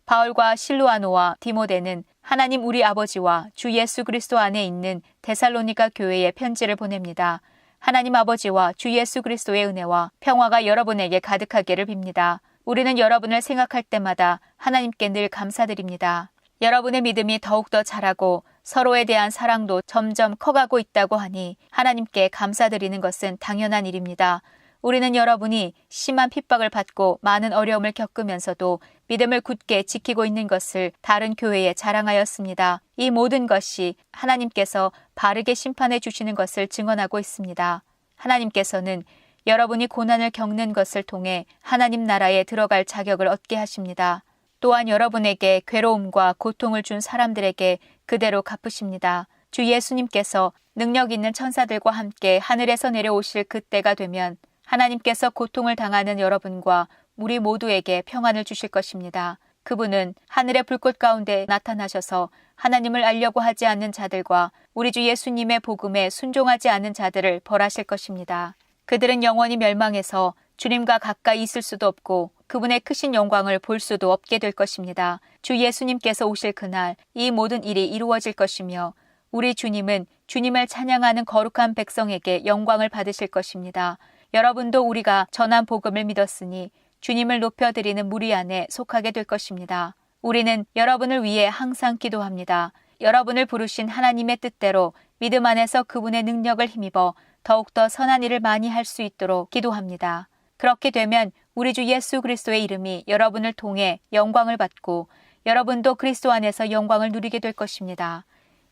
바울과 실루아노와 디모데는 하나님 우리 아버지와 주 예수 그리스도 안에 있는 데살로니가 교회에 편지를 보냅니다. 하나님 아버지와 주 예수 그리스도의 은혜와 평화가 여러분에게 가득하기를 빕니다. 우리는 여러분을 생각할 때마다 하나님께 늘 감사드립니다. 여러분의 믿음이 더욱더 자라고 서로에 대한 사랑도 점점 커가고 있다고 하니 하나님께 감사드리는 것은 당연한 일입니다. 우리는 여러분이 심한 핍박을 받고 많은 어려움을 겪으면서도 믿음을 굳게 지키고 있는 것을 다른 교회에 자랑하였습니다. 이 모든 것이 하나님께서 바르게 심판해 주시는 것을 증언하고 있습니다. 하나님께서는 여러분이 고난을 겪는 것을 통해 하나님 나라에 들어갈 자격을 얻게 하십니다. 또한 여러분에게 괴로움과 고통을 준 사람들에게 그대로 갚으십니다. 주 예수님께서 능력 있는 천사들과 함께 하늘에서 내려오실 그때가 되면 하나님께서 고통을 당하는 여러분과 우리 모두에게 평안을 주실 것입니다. 그분은 하늘의 불꽃 가운데 나타나셔서 하나님을 알려고 하지 않는 자들과 우리 주 예수님의 복음에 순종하지 않는 자들을 벌하실 것입니다. 그들은 영원히 멸망해서 주님과 가까이 있을 수도 없고 그분의 크신 영광을 볼 수도 없게 될 것입니다. 주 예수님께서 오실 그날 이 모든 일이 이루어질 것이며 우리 주님은 주님을 찬양하는 거룩한 백성에게 영광을 받으실 것입니다. 여러분도 우리가 전한 복음을 믿었으니 주님을 높여드리는 무리 안에 속하게 될 것입니다. 우리는 여러분을 위해 항상 기도합니다. 여러분을 부르신 하나님의 뜻대로 믿음 안에서 그분의 능력을 힘입어 더욱더 선한 일을 많이 할 수 있도록 기도합니다. 그렇게 되면 우리 주 예수 그리스도의 이름이 여러분을 통해 영광을 받고 여러분도 그리스도 안에서 영광을 누리게 될 것입니다.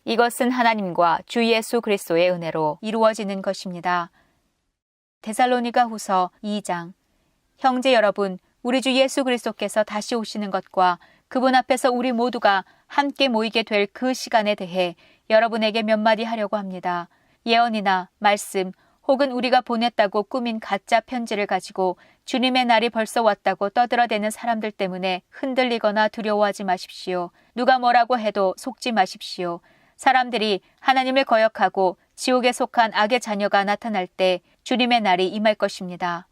이것은 하나님과 주 예수 그리스도의 은혜로 이루어지는 것입니다. 데살로니가 후서 2장. 형제 여러분, 우리 주 예수 그리스도께서 다시 오시는 것과 그분 앞에서 우리 모두가 함께 모이게 될 그 시간에 대해 여러분에게 몇 마디 하려고 합니다. 예언이나 말씀 혹은 우리가 보냈다고 꾸민 가짜 편지를 가지고 주님의 날이 벌써 왔다고 떠들어대는 사람들 때문에 흔들리거나 두려워하지 마십시오. 누가 뭐라고 해도 속지 마십시오. 사람들이 하나님을 거역하고 지옥에 속한 악의 자녀가 나타날 때 주님의 날이 임할 것입니다.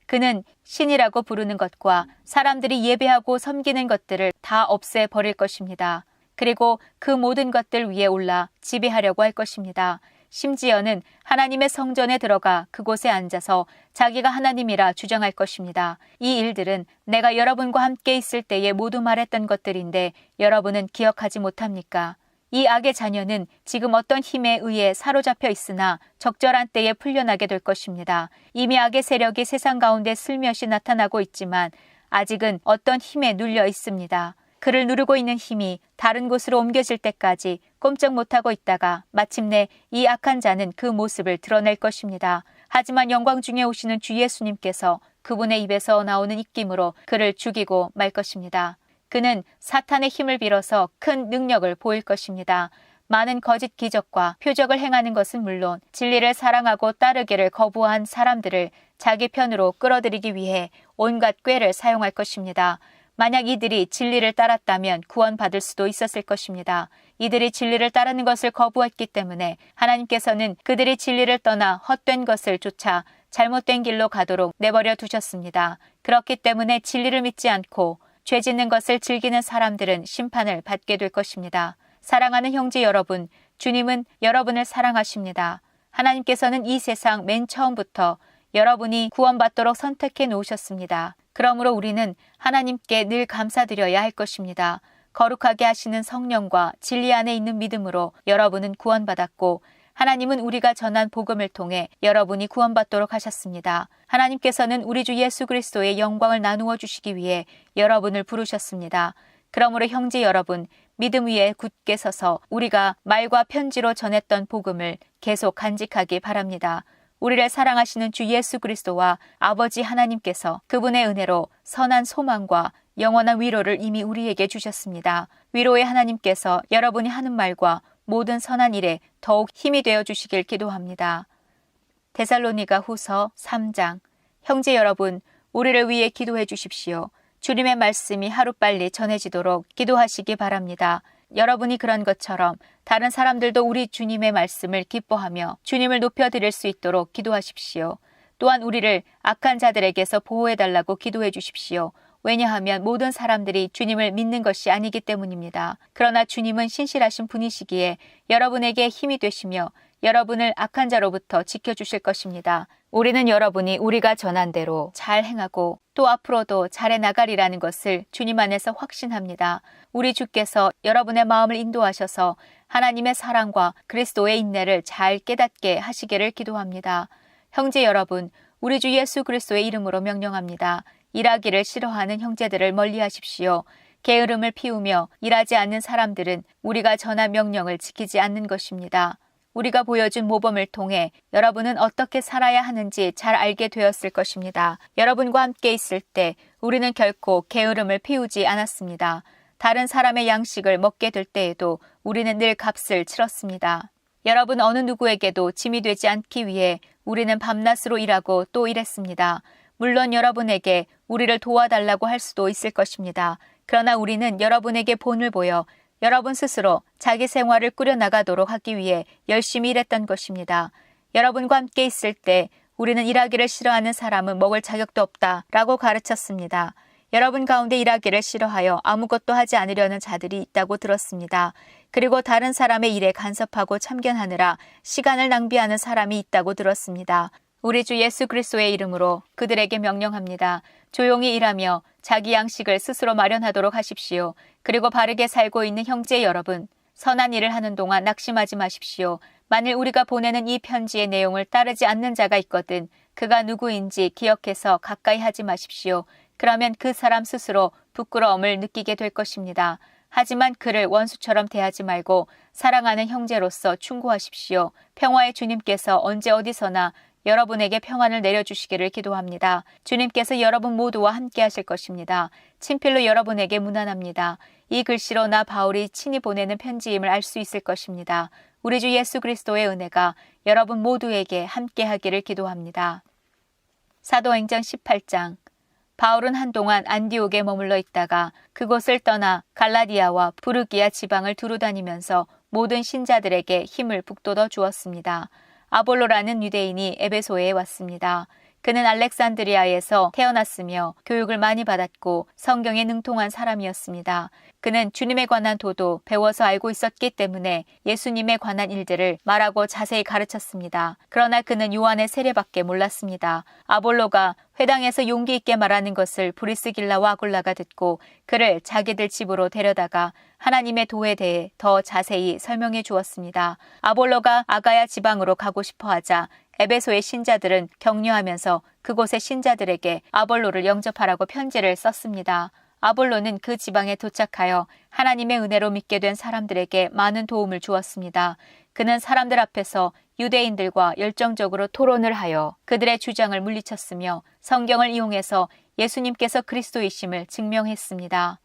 그는 신이라고 부르는 것과 사람들이 예배하고 섬기는 것들을 다 없애버릴 것입니다. 그리고 그 모든 것들 위에 올라 지배하려고 할 것입니다. 심지어는 하나님의 성전에 들어가 그곳에 앉아서 자기가 하나님이라 주장할 것입니다. 이 일들은 내가 여러분과 함께 있을 때에 모두 말했던 것들인데 여러분은 기억하지 못합니까? 이 악의 자녀는 지금 어떤 힘에 의해 사로잡혀 있으나 적절한 때에 풀려나게 될 것입니다. 이미 악의 세력이 세상 가운데 슬며시 나타나고 있지만 아직은 어떤 힘에 눌려 있습니다. 그를 누르고 있는 힘이 다른 곳으로 옮겨질 때까지 꼼짝 못하고 있다가 마침내 이 악한 자는 그 모습을 드러낼 것입니다. 하지만 영광 중에 오시는 주 예수님께서 그분의 입에서 나오는 입김으로 그를 죽이고 말 것입니다. 그는 사탄의 힘을 빌어서 큰 능력을 보일 것입니다. 많은 거짓 기적과 표적을 행하는 것은 물론 진리를 사랑하고 따르기를 거부한 사람들을 자기 편으로 끌어들이기 위해 온갖 꾀를 사용할 것입니다. 만약 이들이 진리를 따랐다면 구원받을 수도 있었을 것입니다. 이들이 진리를 따르는 것을 거부했기 때문에 하나님께서는 그들이 진리를 떠나 헛된 것을 쫓아 잘못된 길로 가도록 내버려 두셨습니다. 그렇기 때문에 진리를 믿지 않고 죄 짓는 것을 즐기는 사람들은 심판을 받게 될 것입니다. 사랑하는 형제 여러분, 주님은 여러분을 사랑하십니다. 하나님께서는 이 세상 맨 처음부터 여러분이 구원받도록 선택해 놓으셨습니다. 그러므로 우리는 하나님께 늘 감사드려야 할 것입니다. 거룩하게 하시는 성령과 진리 안에 있는 믿음으로 여러분은 구원받았고 하나님은 우리가 전한 복음을 통해 여러분이 구원받도록 하셨습니다. 하나님께서는 우리 주 예수 그리스도의 영광을 나누어 주시기 위해 여러분을 부르셨습니다. 그러므로 형제 여러분, 믿음 위에 굳게 서서 우리가 말과 편지로 전했던 복음을 계속 간직하기 바랍니다. 우리를 사랑하시는 주 예수 그리스도와 아버지 하나님께서 그분의 은혜로 선한 소망과 영원한 위로를 이미 우리에게 주셨습니다. 위로의 하나님께서 여러분이 하는 말과 모든 선한 일에 더욱 힘이 되어 주시길 기도합니다. 데살로니가 후서 3장. 형제 여러분, 우리를 위해 기도해 주십시오. 주님의 말씀이 하루빨리 전해지도록 기도하시기 바랍니다. 여러분이 그런 것처럼 다른 사람들도 우리 주님의 말씀을 기뻐하며 주님을 높여드릴 수 있도록 기도하십시오. 또한 우리를 악한 자들에게서 보호해달라고 기도해 주십시오. 왜냐하면 모든 사람들이 주님을 믿는 것이 아니기 때문입니다. 그러나 주님은 신실하신 분이시기에 여러분에게 힘이 되시며 여러분을 악한 자로부터 지켜주실 것입니다. 우리는 여러분이 우리가 전한 대로 잘 행하고 또 앞으로도 잘해 나가리라는 것을 주님 안에서 확신합니다. 우리 주께서 여러분의 마음을 인도하셔서 하나님의 사랑과 그리스도의 인내를 잘 깨닫게 하시기를 기도합니다. 형제 여러분, 우리 주 예수 그리스도의 이름으로 명령합니다. 일하기를 싫어하는 형제들을 멀리하십시오. 게으름을 피우며 일하지 않는 사람들은 우리가 전한 명령을 지키지 않는 것입니다. 우리가 보여준 모범을 통해 여러분은 어떻게 살아야 하는지 잘 알게 되었을 것입니다. 여러분과 함께 있을 때 우리는 결코 게으름을 피우지 않았습니다. 다른 사람의 양식을 먹게 될 때에도 우리는 늘 값을 치렀습니다. 여러분 어느 누구에게도 짐이 되지 않기 위해 우리는 밤낮으로 일하고 또 일했습니다. 물론 여러분에게 우리를 도와달라고 할 수도 있을 것입니다. 그러나 우리는 여러분에게 본을 보여 여러분 스스로 자기 생활을 꾸려나가도록 하기 위해 열심히 일했던 것입니다. 여러분과 함께 있을 때 우리는 일하기를 싫어하는 사람은 먹을 자격도 없다라고 가르쳤습니다. 여러분 가운데 일하기를 싫어하여 아무것도 하지 않으려는 자들이 있다고 들었습니다. 그리고 다른 사람의 일에 간섭하고 참견하느라 시간을 낭비하는 사람이 있다고 들었습니다. 우리 주 예수 그리스도의 이름으로 그들에게 명령합니다. 조용히 일하며 자기 양식을 스스로 마련하도록 하십시오. 그리고 바르게 살고 있는 형제 여러분, 선한 일을 하는 동안 낙심하지 마십시오. 만일 우리가 보내는 이 편지의 내용을 따르지 않는 자가 있거든 그가 누구인지 기억해서 가까이 하지 마십시오. 그러면 그 사람 스스로 부끄러움을 느끼게 될 것입니다. 하지만 그를 원수처럼 대하지 말고 사랑하는 형제로서 충고하십시오. 평화의 주님께서 언제 어디서나 여러분에게 평안을 내려주시기를 기도합니다. 주님께서 여러분 모두와 함께 하실 것입니다. 친필로 여러분에게 문안합니다. 이 글씨로 나 바울이 친히 보내는 편지임을 알 수 있을 것입니다. 우리 주 예수 그리스도의 은혜가 여러분 모두에게 함께 하기를 기도합니다. 사도행전 18장. 바울은 한동안 안디옥에 머물러 있다가 그곳을 떠나 갈라디아와 부르기아 지방을 두루다니면서 모든 신자들에게 힘을 북돋워 주었습니다. 아볼로라는 유대인이 에베소에 왔습니다. 그는 알렉산드리아에서 태어났으며 교육을 많이 받았고 성경에 능통한 사람이었습니다. 그는 주님에 관한 도도 배워서 알고 있었기 때문에 예수님에 관한 일들을 말하고 자세히 가르쳤습니다. 그러나 그는 요한의 세례밖에 몰랐습니다. 아볼로가 회당에서 용기 있게 말하는 것을 브리스길라와 아굴라가 듣고 그를 자기들 집으로 데려다가 하나님의 도에 대해 더 자세히 설명해 주었습니다. 아볼로가 아가야 지방으로 가고 싶어 하자 에베소의 신자들은 격려하면서 그곳의 신자들에게 아볼로를 영접하라고 편지를 썼습니다. 아볼로는 그 지방에 도착하여 하나님의 은혜로 믿게 된 사람들에게 많은 도움을 주었습니다. 그는 사람들 앞에서 유대인들과 열정적으로 토론을 하여 그들의 주장을 물리쳤으며 성경을 이용해서 예수님께서 그리스도이심을 증명했습니다.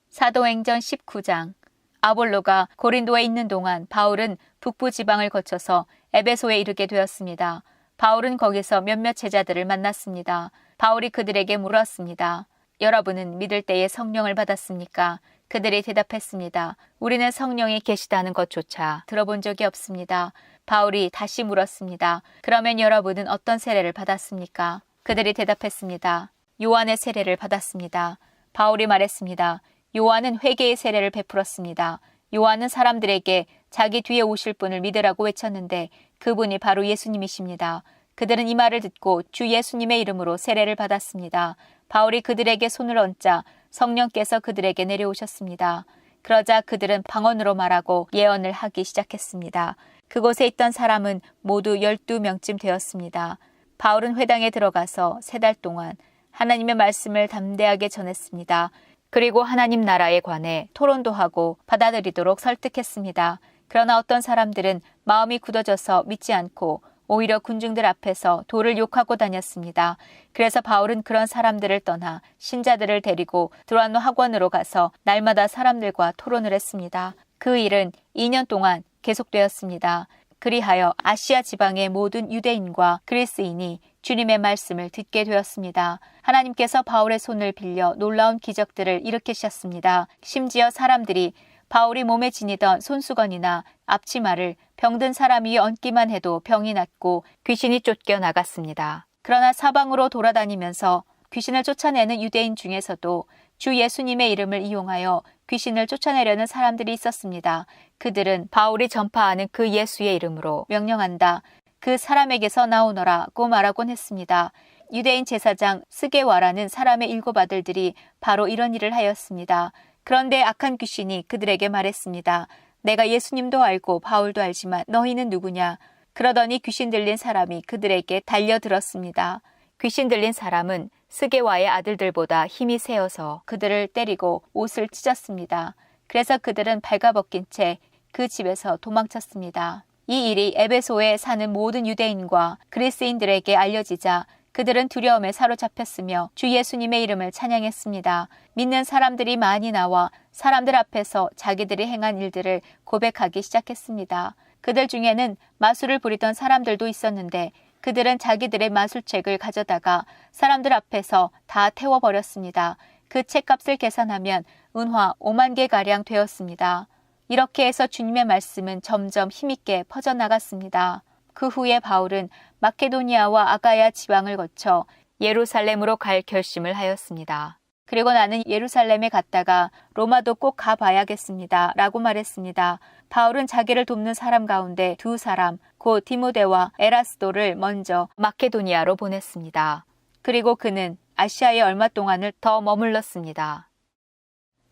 사도행전 19장. 아볼로가 고린도에 있는 동안 바울은 북부 지방을 거쳐서 에베소에 이르게 되었습니다. 바울은 거기서 몇몇 제자들을 만났습니다. 바울이 그들에게 물었습니다. 여러분은 믿을 때에 성령을 받았습니까? 그들이 대답했습니다. 우리는 성령이 계시다는 것조차 들어본 적이 없습니다. 바울이 다시 물었습니다. 그러면 여러분은 어떤 세례를 받았습니까? 그들이 대답했습니다. 요한의 세례를 받았습니다. 바울이 말했습니다. 요한은 회개의 세례를 베풀었습니다. 요한은 사람들에게 자기 뒤에 오실 분을 믿으라고 외쳤는데 그분이 바로 예수님이십니다. 그들은 이 말을 듣고 주 예수님의 이름으로 세례를 받았습니다. 바울이 그들에게 손을 얹자 성령께서 그들에게 내려오셨습니다. 그러자 그들은 방언으로 말하고 예언을 하기 시작했습니다. 그곳에 있던 사람은 모두 12명쯤 되었습니다. 바울은 회당에 들어가서 3달 동안 하나님의 말씀을 담대하게 전했습니다. 그리고 하나님 나라에 관해 토론도 하고 받아들이도록 설득했습니다. 그러나 어떤 사람들은 마음이 굳어져서 믿지 않고 오히려 군중들 앞에서 도를 욕하고 다녔습니다. 그래서 바울은 그런 사람들을 떠나 신자들을 데리고 드라노 학원으로 가서 날마다 사람들과 토론을 했습니다. 그 일은 2년 동안 계속되었습니다. 그리하여 아시아 지방의 모든 유대인과 그리스인이 주님의 말씀을 듣게 되었습니다. 하나님께서 바울의 손을 빌려 놀라운 기적들을 일으키셨습니다. 심지어 사람들이 바울이 몸에 지니던 손수건이나 앞치마를 병든 사람 위에 얹기만 해도 병이 낫고 귀신이 쫓겨나갔습니다. 그러나 사방으로 돌아다니면서 귀신을 쫓아내는 유대인 중에서도 주 예수님의 이름을 이용하여 귀신을 쫓아내려는 사람들이 있었습니다. 그들은 바울이 전파하는 그 예수의 이름으로 명령한다. 그 사람에게서 나오너라고 말하곤 했습니다. 유대인 제사장 스게와라는 사람의 7 아들들이 바로 이런 일을 하였습니다. 그런데 악한 귀신이 그들에게 말했습니다. 내가 예수님도 알고 바울도 알지만 너희는 누구냐? 그러더니 귀신 들린 사람이 그들에게 달려들었습니다. 귀신 들린 사람은 스게와의 아들들보다 힘이 세어서 그들을 때리고 옷을 찢었습니다. 그래서 그들은 발가벗긴 채 그 집에서 도망쳤습니다. 이 일이 에베소에 사는 모든 유대인과 그리스인들에게 알려지자 그들은 두려움에 사로잡혔으며 주 예수님의 이름을 찬양했습니다. 믿는 사람들이 많이 나와 사람들 앞에서 자기들이 행한 일들을 고백하기 시작했습니다. 그들 중에는 마술을 부리던 사람들도 있었는데 그들은 자기들의 마술책을 가져다가 사람들 앞에서 다 태워버렸습니다. 그 책값을 계산하면 은화 5만 개가량 되었습니다. 이렇게 해서 주님의 말씀은 점점 힘있게 퍼져나갔습니다. 그 후에 바울은 마케도니아와 아가야 지방을 거쳐 예루살렘으로 갈 결심을 하였습니다. 그리고 나는 예루살렘에 갔다가 로마도 꼭 가봐야겠습니다. 라고 말했습니다. 바울은 자기를 돕는 사람 가운데 2사람, 곧 디모데와 에라스도를 먼저 마케도니아로 보냈습니다. 그리고 그는 아시아에 얼마 동안을 더 머물렀습니다.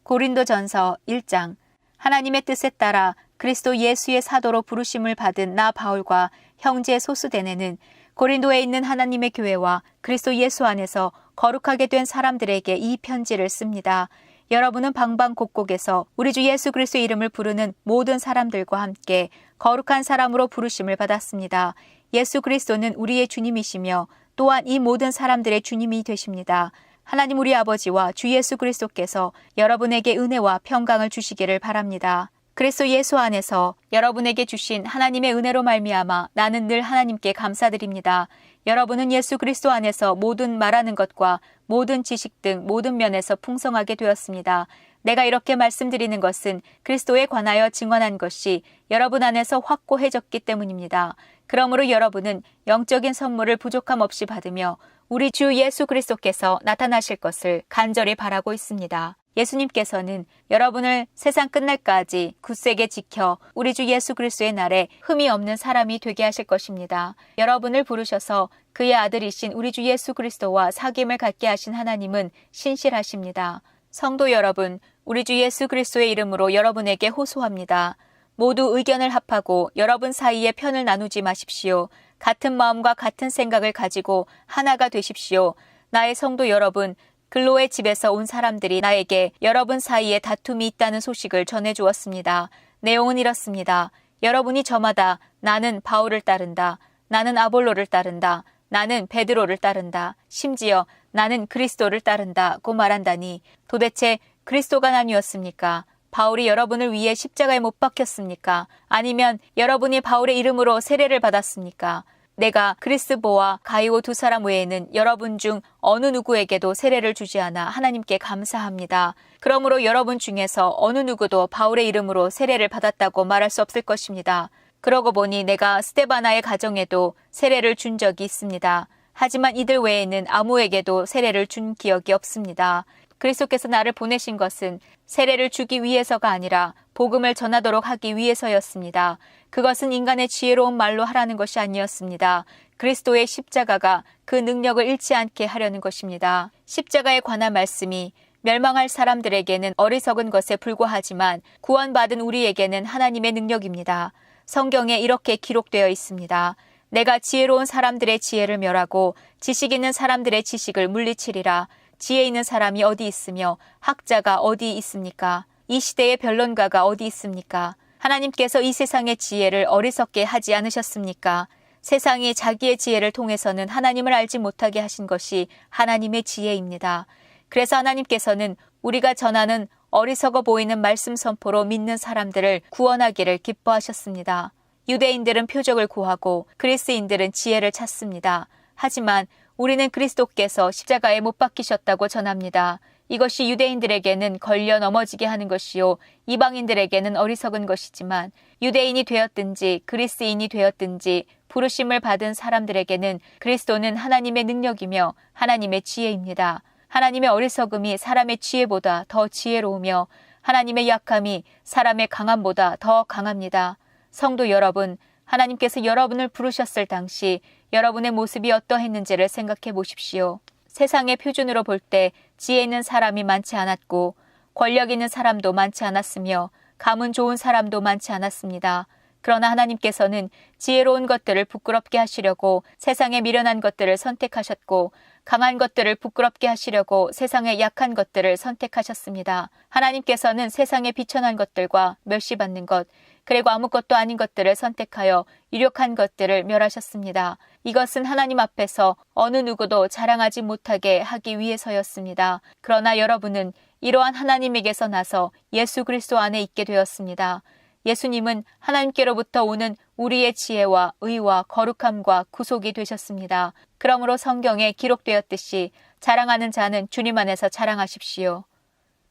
고린도전서 1장. 하나님의 뜻에 따라 그리스도 예수의 사도로 부르심을 받은 나 바울과 형제 소스데네는 고린도에 있는 하나님의 교회와 그리스도 예수 안에서 거룩하게 된 사람들에게 이 편지를 씁니다. 여러분은 방방곡곡에서 우리 주 예수 그리스도의 이름을 부르는 모든 사람들과 함께 거룩한 사람으로 부르심을 받았습니다. 예수 그리스도는 우리의 주님이시며 또한 이 모든 사람들의 주님이 되십니다. 하나님 우리 아버지와 주 예수 그리스도께서 여러분에게 은혜와 평강을 주시기를 바랍니다. 그리스도 예수 안에서 여러분에게 주신 하나님의 은혜로 말미암아 나는 늘 하나님께 감사드립니다. 여러분은 예수 그리스도 안에서 모든 말하는 것과 모든 지식 등 모든 면에서 풍성하게 되었습니다. 내가 이렇게 말씀드리는 것은 그리스도에 관하여 증언한 것이 여러분 안에서 확고해졌기 때문입니다. 그러므로 여러분은 영적인 선물을 부족함 없이 받으며 우리 주 예수 그리스도께서 나타나실 것을 간절히 바라고 있습니다. 예수님께서는 여러분을 세상 끝날까지 굳세게 지켜 우리 주 예수 그리스도의 날에 흠이 없는 사람이 되게 하실 것입니다. 여러분을 부르셔서 그의 아들이신 우리 주 예수 그리스도와 사귐을 갖게 하신 하나님은 신실하십니다. 성도 여러분, 우리 주 예수 그리스도의 이름으로 여러분에게 호소합니다. 모두 의견을 합하고 여러분 사이에 편을 나누지 마십시오. 같은 마음과 같은 생각을 가지고 하나가 되십시오. 나의 성도 여러분, 글로의 집에서 온 사람들이 나에게 여러분 사이에 다툼이 있다는 소식을 전해주었습니다. 내용은 이렇습니다. 여러분이 저마다 나는 바울을 따른다. 나는 아볼로를 따른다. 나는 베드로를 따른다. 심지어 나는 그리스도를 따른다고 말한다니 도대체 그리스도가 나뉘었습니까? 바울이 여러분을 위해 십자가에 못 박혔습니까? 아니면 여러분이 바울의 이름으로 세례를 받았습니까? 내가 그리스보와 가이오 2사람 외에는 여러분 중 어느 누구에게도 세례를 주지 않아 하나님께 감사합니다. 그러므로 여러분 중에서 어느 누구도 바울의 이름으로 세례를 받았다고 말할 수 없을 것입니다. 그러고 보니 내가 스데바나의 가정에도 세례를 준 적이 있습니다. 하지만 이들 외에는 아무에게도 세례를 준 기억이 없습니다. 그리스도께서 나를 보내신 것은 세례를 주기 위해서가 아니라 복음을 전하도록 하기 위해서였습니다. 그것은 인간의 지혜로운 말로 하라는 것이 아니었습니다. 그리스도의 십자가가 그 능력을 잃지 않게 하려는 것입니다. 십자가에 관한 말씀이 멸망할 사람들에게는 어리석은 것에 불과하지만 구원받은 우리에게는 하나님의 능력입니다. 성경에 이렇게 기록되어 있습니다. 내가 지혜로운 사람들의 지혜를 멸하고 지식 있는 사람들의 지식을 물리치리라. 지혜 있는 사람이 어디 있으며 학자가 어디 있습니까? 이 시대의 변론가가 어디 있습니까? 하나님께서 이 세상의 지혜를 어리석게 하지 않으셨습니까? 세상이 자기의 지혜를 통해서는 하나님을 알지 못하게 하신 것이 하나님의 지혜입니다. 그래서 하나님께서는 우리가 전하는 어리석어 보이는 말씀 선포로 믿는 사람들을 구원하기를 기뻐하셨습니다. 유대인들은 표적을 구하고 그리스인들은 지혜를 찾습니다. 하지만 우리는 그리스도께서 십자가에 못 박히셨다고 전합니다. 이것이 유대인들에게는 걸려 넘어지게 하는 것이요 이방인들에게는 어리석은 것이지만 유대인이 되었든지 그리스인이 되었든지 부르심을 받은 사람들에게는 그리스도는 하나님의 능력이며 하나님의 지혜입니다. 하나님의 어리석음이 사람의 지혜보다 더 지혜로우며 하나님의 약함이 사람의 강함보다 더 강합니다. 성도 여러분, 하나님께서 여러분을 부르셨을 당시 여러분의 모습이 어떠했는지를 생각해 보십시오. 세상의 표준으로 볼 때 지혜 있는 사람이 많지 않았고 권력 있는 사람도 많지 않았으며 가문 좋은 사람도 많지 않았습니다. 그러나 하나님께서는 지혜로운 것들을 부끄럽게 하시려고 세상에 미련한 것들을 선택하셨고 강한 것들을 부끄럽게 하시려고 세상의 약한 것들을 선택하셨습니다. 하나님께서는 세상의 비천한 것들과 멸시받는 것, 그리고 아무것도 아닌 것들을 선택하여 유력한 것들을 멸하셨습니다. 이것은 하나님 앞에서 어느 누구도 자랑하지 못하게 하기 위해서였습니다. 그러나 여러분은 이러한 하나님에게서 나서 예수 그리스도 안에 있게 되었습니다. 예수님은 하나님께로부터 오는 우리의 지혜와 의와 거룩함과 구속이 되셨습니다. 그러므로 성경에 기록되었듯이 자랑하는 자는 주님 안에서 자랑하십시오.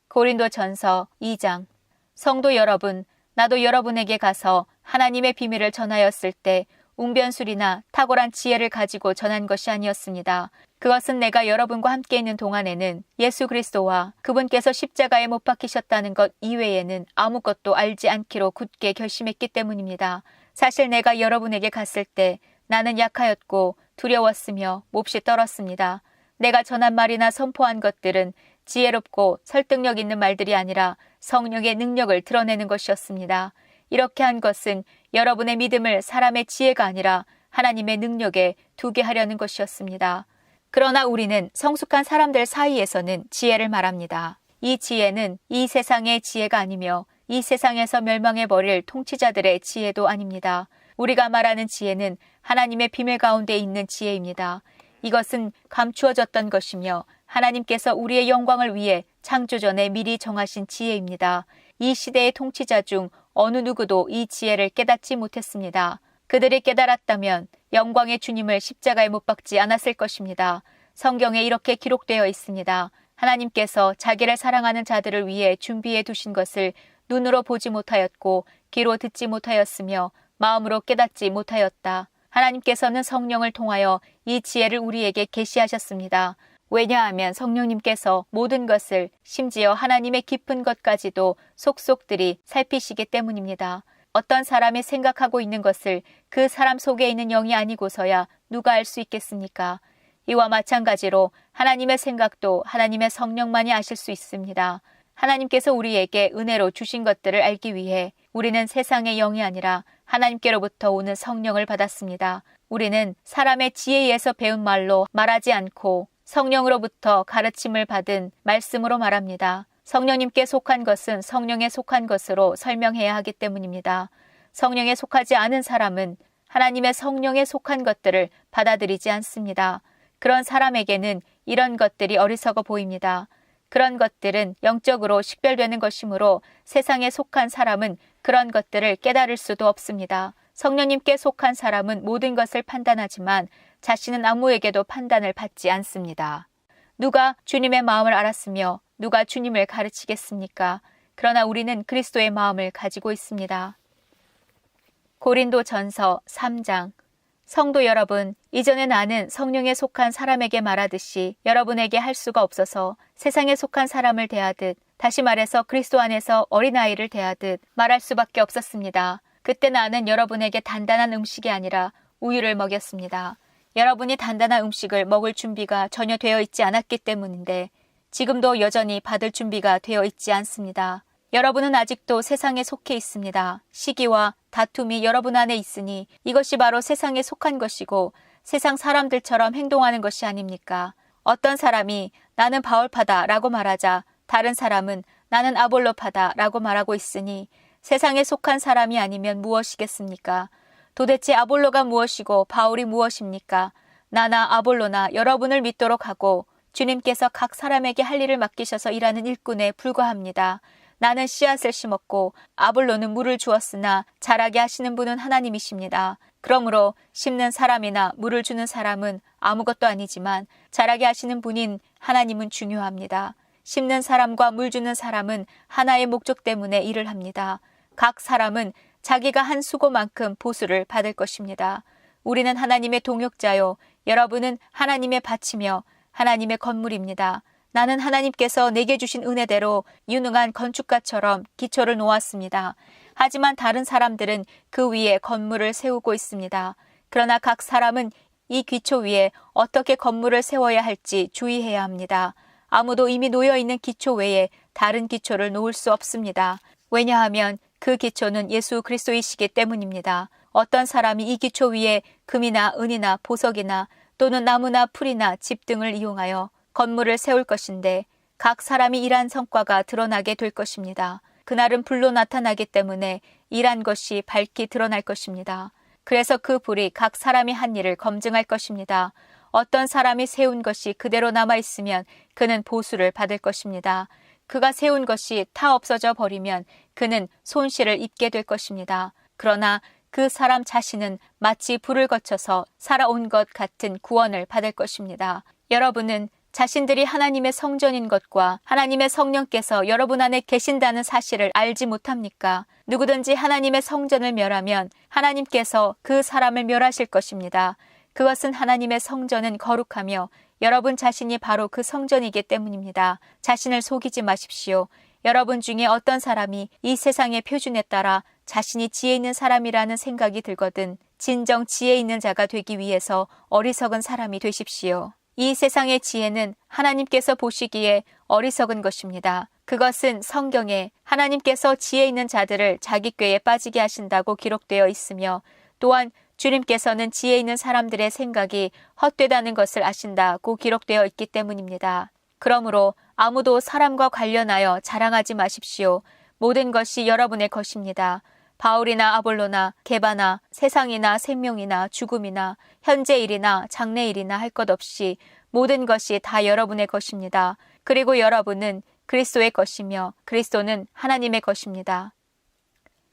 고린도전서 2장. 성도 여러분, 나도 여러분에게 가서 하나님의 비밀을 전하였을 때 웅변술이나 탁월한 지혜를 가지고 전한 것이 아니었습니다. 그것은 내가 여러분과 함께 있는 동안에는 예수 그리스도와 그분께서 십자가에 못 박히셨다는 것 이외에는 아무것도 알지 않기로 굳게 결심했기 때문입니다. 사실 내가 여러분에게 갔을 때 나는 약하였고 두려웠으며 몹시 떨었습니다. 내가 전한 말이나 선포한 것들은 지혜롭고 설득력 있는 말들이 아니라 성령의 능력을 드러내는 것이었습니다. 이렇게 한 것은 여러분의 믿음을 사람의 지혜가 아니라 하나님의 능력에 두게 하려는 것이었습니다. 그러나 우리는 성숙한 사람들 사이에서는 지혜를 말합니다. 이 지혜는 이 세상의 지혜가 아니며 이 세상에서 멸망해버릴 통치자들의 지혜도 아닙니다. 우리가 말하는 지혜는 하나님의 비밀 가운데 있는 지혜입니다. 이것은 감추어졌던 것이며 하나님께서 우리의 영광을 위해 창조전에 미리 정하신 지혜입니다. 이 시대의 통치자 중 어느 누구도 이 지혜를 깨닫지 못했습니다. 그들이 깨달았다면 영광의 주님을 십자가에 못 박지 않았을 것입니다. 성경에 이렇게 기록되어 있습니다. 하나님께서 자기를 사랑하는 자들을 위해 준비해 두신 것을 눈으로 보지 못하였고 귀로 듣지 못하였으며 마음으로 깨닫지 못하였다. 하나님께서는 성령을 통하여 이 지혜를 우리에게 계시하셨습니다. 왜냐하면 성령님께서 모든 것을 심지어 하나님의 깊은 것까지도 속속들이 살피시기 때문입니다. 어떤 사람이 생각하고 있는 것을 그 사람 속에 있는 영이 아니고서야 누가 알 수 있겠습니까? 이와 마찬가지로 하나님의 생각도 하나님의 성령만이 아실 수 있습니다. 하나님께서 우리에게 은혜로 주신 것들을 알기 위해 우리는 세상의 영이 아니라 하나님께로부터 오는 성령을 받았습니다. 우리는 사람의 지혜에 의해서 배운 말로 말하지 않고 성령으로부터 가르침을 받은 말씀으로 말합니다. 성령님께 속한 것은 성령에 속한 것으로 설명해야 하기 때문입니다. 성령에 속하지 않은 사람은 하나님의 성령에 속한 것들을 받아들이지 않습니다. 그런 사람에게는 이런 것들이 어리석어 보입니다. 그런 것들은 영적으로 식별되는 것이므로 세상에 속한 사람은 그런 것들을 깨달을 수도 없습니다. 성령님께 속한 사람은 모든 것을 판단하지만 자신은 아무에게도 판단을 받지 않습니다. 누가 주님의 마음을 알았으며 누가 주님을 가르치겠습니까? 그러나 우리는 그리스도의 마음을 가지고 있습니다. 고린도전서 3장. 성도 여러분, 이전에 나는 성령에 속한 사람에게 말하듯이 여러분에게 할 수가 없어서 세상에 속한 사람을 대하듯, 다시 말해서 그리스도 안에서 어린아이를 대하듯 말할 수밖에 없었습니다. 그때 나는 여러분에게 단단한 음식이 아니라 우유를 먹였습니다. 여러분이 단단한 음식을 먹을 준비가 전혀 되어 있지 않았기 때문인데 지금도 여전히 받을 준비가 되어 있지 않습니다. 여러분은 아직도 세상에 속해 있습니다. 시기와 다툼이 여러분 안에 있으니 이것이 바로 세상에 속한 것이고 세상 사람들처럼 행동하는 것이 아닙니까? 어떤 사람이 나는 바울파다 라고 말하자 다른 사람은 나는 아볼로파다 라고 말하고 있으니 세상에 속한 사람이 아니면 무엇이겠습니까? 도대체 아볼로가 무엇이고 바울이 무엇입니까? 나나 아볼로나 여러분을 믿도록 하고 주님께서 각 사람에게 할 일을 맡기셔서 일하는 일꾼에 불과합니다. 나는 씨앗을 심었고 아볼로는 물을 주었으나 자라게 하시는 분은 하나님이십니다. 그러므로 심는 사람이나 물을 주는 사람은 아무것도 아니지만 자라게 하시는 분인 하나님은 중요합니다. 심는 사람과 물 주는 사람은 하나의 목적 때문에 일을 합니다. 각 사람은 자기가 한 수고만큼 보수를 받을 것입니다. 우리는 하나님의 동역자요. 여러분은 하나님의 밭이며 하나님의 건물입니다. 나는 하나님께서 내게 주신 은혜대로 유능한 건축가처럼 기초를 놓았습니다. 하지만 다른 사람들은 그 위에 건물을 세우고 있습니다. 그러나 각 사람은 이 기초 위에 어떻게 건물을 세워야 할지 주의해야 합니다. 아무도 이미 놓여있는 기초 외에 다른 기초를 놓을 수 없습니다. 왜냐하면 그 기초는 예수 그리스도이시기 때문입니다. 어떤 사람이 이 기초 위에 금이나 은이나 보석이나 또는 나무나 풀이나 집 등을 이용하여 건물을 세울 것인데 각 사람이 일한 성과가 드러나게 될 것입니다. 그날은 불로 나타나기 때문에 일한 것이 밝히 드러날 것입니다. 그래서 그 불이 각 사람이 한 일을 검증할 것입니다. 어떤 사람이 세운 것이 그대로 남아있으면 그는 보수를 받을 것입니다. 그가 세운 것이 타 없어져 버리면 그는 손실을 입게 될 것입니다. 그러나 그 사람 자신은 마치 불을 거쳐서 살아온 것 같은 구원을 받을 것입니다. 여러분은 자신들이 하나님의 성전인 것과 하나님의 성령께서 여러분 안에 계신다는 사실을 알지 못합니까? 누구든지 하나님의 성전을 멸하면 하나님께서 그 사람을 멸하실 것입니다. 그것은 하나님의 성전은 거룩하며 여러분 자신이 바로 그 성전이기 때문입니다. 자신을 속이지 마십시오. 여러분 중에 어떤 사람이 이 세상의 표준에 따라 자신이 지혜 있는 사람이라는 생각이 들거든 진정 지혜 있는 자가 되기 위해서 어리석은 사람이 되십시오. 이 세상의 지혜는 하나님께서 보시기에 어리석은 것입니다. 그것은 성경에 하나님께서 지혜 있는 자들을 자기 꾀에 빠지게 하신다고 기록되어 있으며 또한 주님께서는 지혜 있는 사람들의 생각이 헛되다는 것을 아신다고 기록되어 있기 때문입니다. 그러므로 아무도 사람과 관련하여 자랑하지 마십시오. 모든 것이 여러분의 것입니다. 바울이나 아볼로나 게바나 세상이나 생명이나 죽음이나 현재 일이나 장래 일이나 할 것 없이 모든 것이 다 여러분의 것입니다. 그리고 여러분은 그리스도의 것이며 그리스도는 하나님의 것입니다.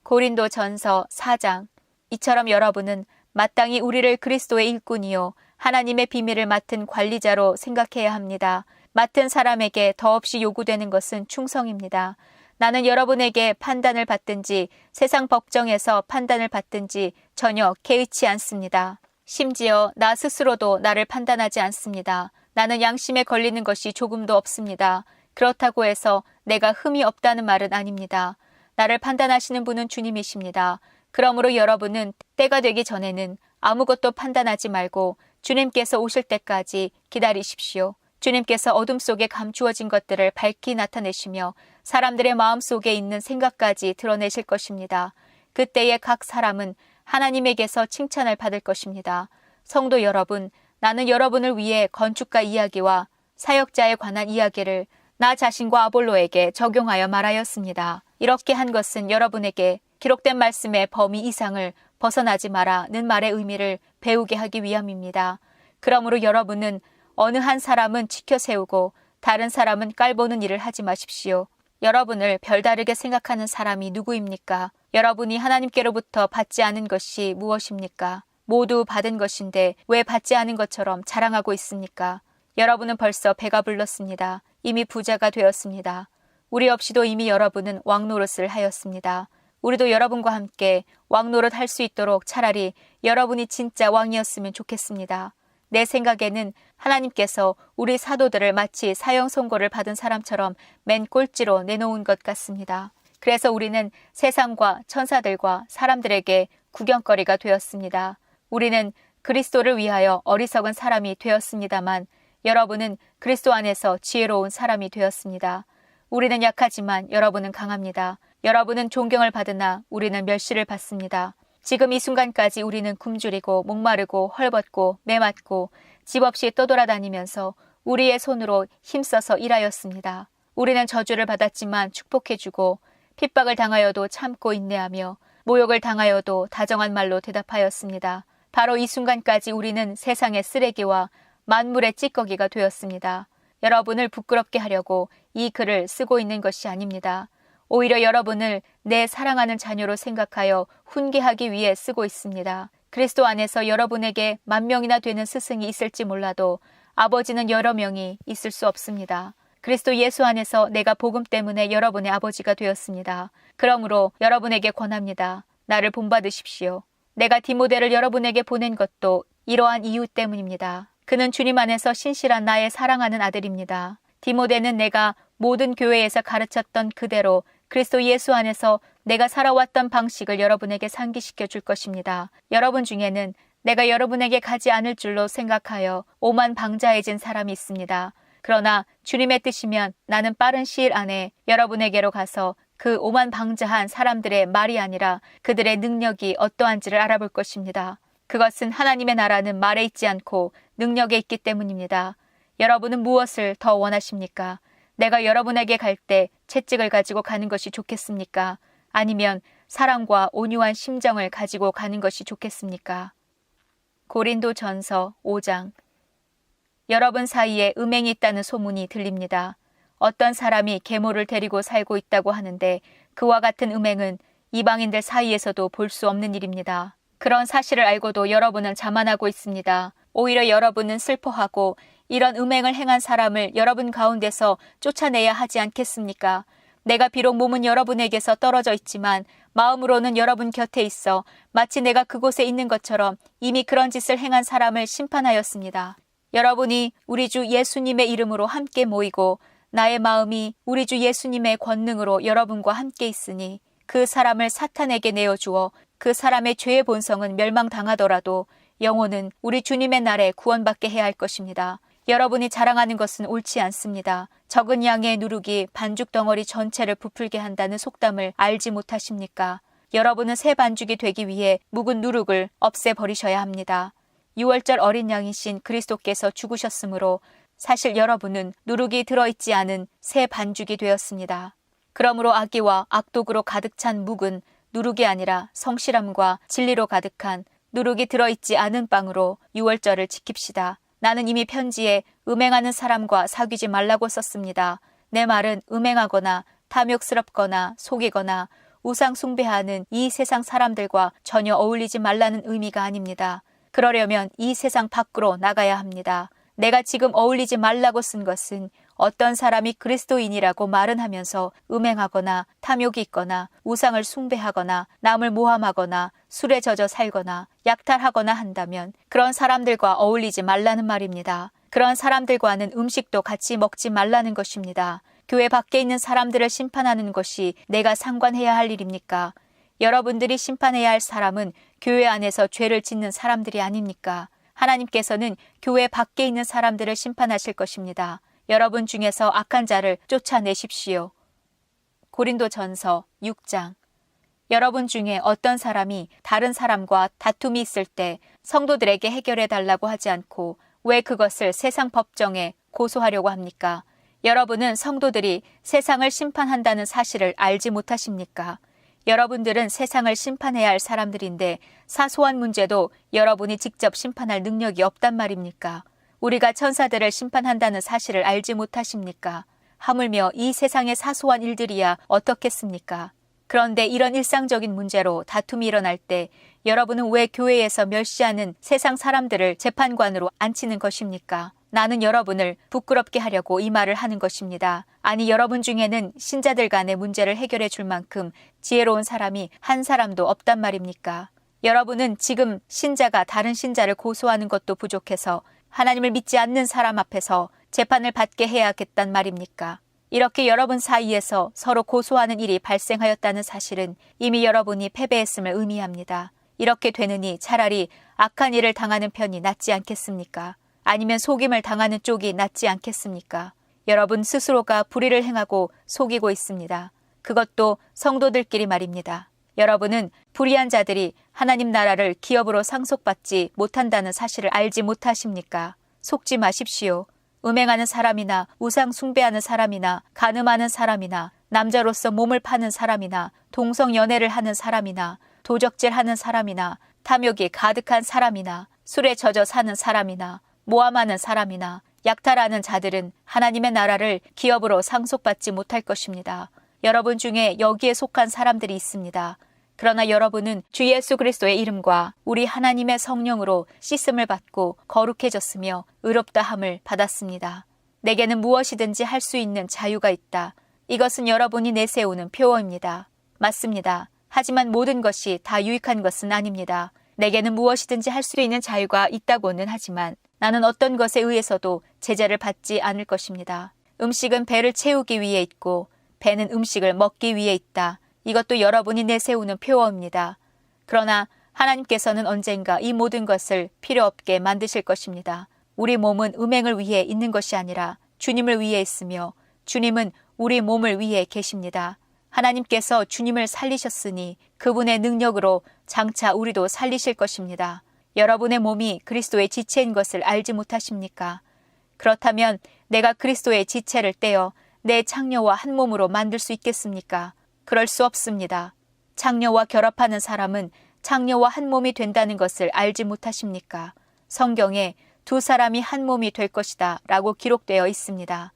고린도전서 4장. 이처럼 여러분은 마땅히 우리를 그리스도의 일꾼이요 하나님의 비밀을 맡은 관리자로 생각해야 합니다. 맡은 사람에게 더없이 요구되는 것은 충성입니다. 나는 여러분에게 판단을 받든지 세상 법정에서 판단을 받든지 전혀 개의치 않습니다. 심지어 나 스스로도 나를 판단하지 않습니다. 나는 양심에 걸리는 것이 조금도 없습니다. 그렇다고 해서 내가 흠이 없다는 말은 아닙니다. 나를 판단하시는 분은 주님이십니다. 그러므로 여러분은 때가 되기 전에는 아무것도 판단하지 말고 주님께서 오실 때까지 기다리십시오. 주님께서 어둠 속에 감추어진 것들을 밝히 나타내시며 사람들의 마음 속에 있는 생각까지 드러내실 것입니다. 그때에 각 사람은 하나님에게서 칭찬을 받을 것입니다. 성도 여러분, 나는 여러분을 위해 건축가 이야기와 사역자에 관한 이야기를 나 자신과 아볼로에게 적용하여 말하였습니다. 이렇게 한 것은 여러분에게 기록된 말씀의 범위 이상을 벗어나지 마라는 말의 의미를 배우게 하기 위함입니다. 그러므로 여러분은 어느 한 사람은 지켜 세우고 다른 사람은 깔보는 일을 하지 마십시오. 여러분을 별다르게 생각하는 사람이 누구입니까? 여러분이 하나님께로부터 받지 않은 것이 무엇입니까? 모두 받은 것인데 왜 받지 않은 것처럼 자랑하고 있습니까? 여러분은 벌써 배가 불렀습니다. 이미 부자가 되었습니다. 우리 없이도 이미 여러분은 왕노릇을 하였습니다. 우리도 여러분과 함께 왕노릇 할 수 있도록 차라리 여러분이 진짜 왕이었으면 좋겠습니다. 내 생각에는 하나님께서 우리 사도들을 마치 사형 선고를 받은 사람처럼 맨 꼴찌로 내놓은 것 같습니다. 그래서 우리는 세상과 천사들과 사람들에게 구경거리가 되었습니다. 우리는 그리스도를 위하여 어리석은 사람이 되었습니다만 여러분은 그리스도 안에서 지혜로운 사람이 되었습니다. 우리는 약하지만 여러분은 강합니다. 여러분은 존경을 받으나 우리는 멸시를 받습니다. 지금 이 순간까지 우리는 굶주리고 목마르고 헐벗고 매맞고 집 없이 떠돌아다니면서 우리의 손으로 힘써서 일하였습니다. 우리는 저주를 받았지만 축복해주고 핍박을 당하여도 참고 인내하며 모욕을 당하여도 다정한 말로 대답하였습니다. 바로 이 순간까지 우리는 세상의 쓰레기와 만물의 찌꺼기가 되었습니다. 여러분을 부끄럽게 하려고 이 글을 쓰고 있는 것이 아닙니다. 오히려 여러분을 내 사랑하는 자녀로 생각하여 훈계하기 위해 쓰고 있습니다. 그리스도 안에서 여러분에게 10,000명이나 되는 스승이 있을지 몰라도 아버지는 여러 명이 있을 수 없습니다. 그리스도 예수 안에서 내가 복음 때문에 여러분의 아버지가 되었습니다. 그러므로 여러분에게 권합니다. 나를 본받으십시오. 내가 디모데를 여러분에게 보낸 것도 이러한 이유 때문입니다. 그는 주님 안에서 신실한 나의 사랑하는 아들입니다. 디모데는 내가 모든 교회에서 가르쳤던 그대로 그리스도 예수 안에서 내가 살아왔던 방식을 여러분에게 상기시켜 줄 것입니다. 여러분 중에는 내가 여러분에게 가지 않을 줄로 생각하여 오만방자해진 사람이 있습니다. 그러나 주님의 뜻이면 나는 빠른 시일 안에 여러분에게로 가서 그 오만방자한 사람들의 말이 아니라 그들의 능력이 어떠한지를 알아볼 것입니다. 그것은 하나님의 나라는 말에 있지 않고 능력에 있기 때문입니다. 여러분은 무엇을 더 원하십니까? 내가 여러분에게 갈 때 채찍을 가지고 가는 것이 좋겠습니까? 아니면 사랑과 온유한 심정을 가지고 가는 것이 좋겠습니까? 고린도전서 5장. 여러분 사이에 음행이 있다는 소문이 들립니다. 어떤 사람이 계모를 데리고 살고 있다고 하는데 그와 같은 음행은 이방인들 사이에서도 볼 수 없는 일입니다. 그런 사실을 알고도 여러분은 자만하고 있습니다. 오히려 여러분은 슬퍼하고 이런 음행을 행한 사람을 여러분 가운데서 쫓아내야 하지 않겠습니까? 내가 비록 몸은 여러분에게서 떨어져 있지만 마음으로는 여러분 곁에 있어 마치 내가 그곳에 있는 것처럼 이미 그런 짓을 행한 사람을 심판하였습니다. 여러분이 우리 주 예수님의 이름으로 함께 모이고 나의 마음이 우리 주 예수님의 권능으로 여러분과 함께 있으니 그 사람을 사탄에게 내어주어 그 사람의 죄의 본성은 멸망당하더라도 영혼은 우리 주님의 날에 구원받게 해야 할 것입니다. 여러분이 자랑하는 것은 옳지 않습니다. 적은 양의 누룩이 반죽 덩어리 전체를 부풀게 한다는 속담을 알지 못하십니까? 여러분은 새 반죽이 되기 위해 묵은 누룩을 없애버리셔야 합니다. 6월절 어린 양이신 그리스도께서 죽으셨으므로 사실 여러분은 누룩이 들어있지 않은 새 반죽이 되었습니다. 그러므로 악의와 악독으로 가득 찬 묵은 누룩이 아니라 성실함과 진리로 가득한 누룩이 들어있지 않은 빵으로 6월절을 지킵시다. 나는 이미 편지에 음행하는 사람과 사귀지 말라고 썼습니다. 내 말은 음행하거나 탐욕스럽거나 속이거나 우상 숭배하는 이 세상 사람들과 전혀 어울리지 말라는 의미가 아닙니다. 그러려면 이 세상 밖으로 나가야 합니다. 내가 지금 어울리지 말라고 쓴 것은 어떤 사람이 그리스도인이라고 말은 하면서 음행하거나 탐욕이 있거나 우상을 숭배하거나 남을 모함하거나 술에 젖어 살거나 약탈하거나 한다면 그런 사람들과 어울리지 말라는 말입니다. 그런 사람들과는 음식도 같이 먹지 말라는 것입니다. 교회 밖에 있는 사람들을 심판하는 것이 내가 상관해야 할 일입니까? 여러분들이 심판해야 할 사람은 교회 안에서 죄를 짓는 사람들이 아닙니까? 하나님께서는 교회 밖에 있는 사람들을 심판하실 것입니다. 여러분 중에서 악한 자를 쫓아내십시오. 고린도전서 6장. 여러분 중에 어떤 사람이 다른 사람과 다툼이 있을 때 성도들에게 해결해 달라고 하지 않고 왜 그것을 세상 법정에 고소하려고 합니까? 여러분은 성도들이 세상을 심판한다는 사실을 알지 못하십니까? 여러분들은 세상을 심판해야 할 사람들인데 사소한 문제도 여러분이 직접 심판할 능력이 없단 말입니까? 우리가 천사들을 심판한다는 사실을 알지 못하십니까? 하물며 이 세상의 사소한 일들이야 어떻겠습니까? 그런데 이런 일상적인 문제로 다툼이 일어날 때 여러분은 왜 교회에서 멸시하는 세상 사람들을 재판관으로 앉히는 것입니까? 나는 여러분을 부끄럽게 하려고 이 말을 하는 것입니다. 아니, 여러분 중에는 신자들 간의 문제를 해결해 줄 만큼 지혜로운 사람이 한 사람도 없단 말입니까? 여러분은 지금 신자가 다른 신자를 고소하는 것도 부족해서 하나님을 믿지 않는 사람 앞에서 재판을 받게 해야겠단 말입니까? 이렇게 여러분 사이에서 서로 고소하는 일이 발생하였다는 사실은 이미 여러분이 패배했음을 의미합니다. 이렇게 되느니 차라리 악한 일을 당하는 편이 낫지 않겠습니까? 아니면 속임을 당하는 쪽이 낫지 않겠습니까? 여러분 스스로가 불의를 행하고 속이고 있습니다. 그것도 성도들끼리 말입니다. 여러분은 불의한 자들이 하나님 나라를 기업으로 상속받지 못한다는 사실을 알지 못하십니까? 속지 마십시오. 음행하는 사람이나 우상 숭배하는 사람이나 간음하는 사람이나 남자로서 몸을 파는 사람이나 동성연애를 하는 사람이나 도적질하는 사람이나 탐욕이 가득한 사람이나 술에 젖어 사는 사람이나 모함하는 사람이나 약탈하는 자들은 하나님의 나라를 기업으로 상속받지 못할 것입니다. 여러분 중에 여기에 속한 사람들이 있습니다. 그러나 여러분은 주 예수 그리스도의 이름과 우리 하나님의 성령으로 씻음을 받고 거룩해졌으며 의롭다함을 받았습니다. 내게는 무엇이든지 할 수 있는 자유가 있다. 이것은 여러분이 내세우는 표어입니다. 맞습니다. 하지만 모든 것이 다 유익한 것은 아닙니다. 내게는 무엇이든지 할 수 있는 자유가 있다고는 하지만 나는 어떤 것에 의해서도 제재를 받지 않을 것입니다. 음식은 배를 채우기 위해 있고 배는 음식을 먹기 위해 있다. 이것도 여러분이 내세우는 표어입니다. 그러나 하나님께서는 언젠가 이 모든 것을 필요 없게 만드실 것입니다. 우리 몸은 음행을 위해 있는 것이 아니라 주님을 위해 있으며 주님은 우리 몸을 위해 계십니다. 하나님께서 주님을 살리셨으니 그분의 능력으로 장차 우리도 살리실 것입니다. 여러분의 몸이 그리스도의 지체인 것을 알지 못하십니까? 그렇다면 내가 그리스도의 지체를 떼어 내 창녀와 한 몸으로 만들 수 있겠습니까? 그럴 수 없습니다. 창녀와 결합하는 사람은 창녀와 한 몸이 된다는 것을 알지 못하십니까? 성경에 두 사람이 한 몸이 될 것이다 라고 기록되어 있습니다.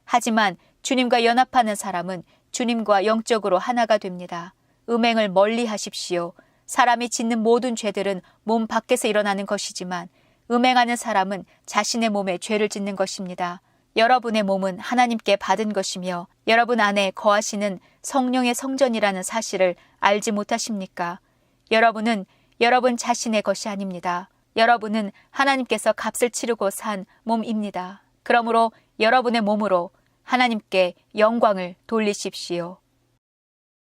하지만 주님과 연합하는 사람은 주님과 영적으로 하나가 됩니다. 음행을 멀리 하십시오. 사람이 짓는 모든 죄들은 몸 밖에서 일어나는 것이지만 음행하는 사람은 자신의 몸에 죄를 짓는 것입니다. 여러분의 몸은 하나님께 받은 것이며 여러분 안에 거하시는 성령의 성전이라는 사실을 알지 못하십니까? 여러분은 여러분 자신의 것이 아닙니다. 여러분은 하나님께서 값을 치르고 산 몸입니다. 그러므로 여러분의 몸으로 하나님께 영광을 돌리십시오.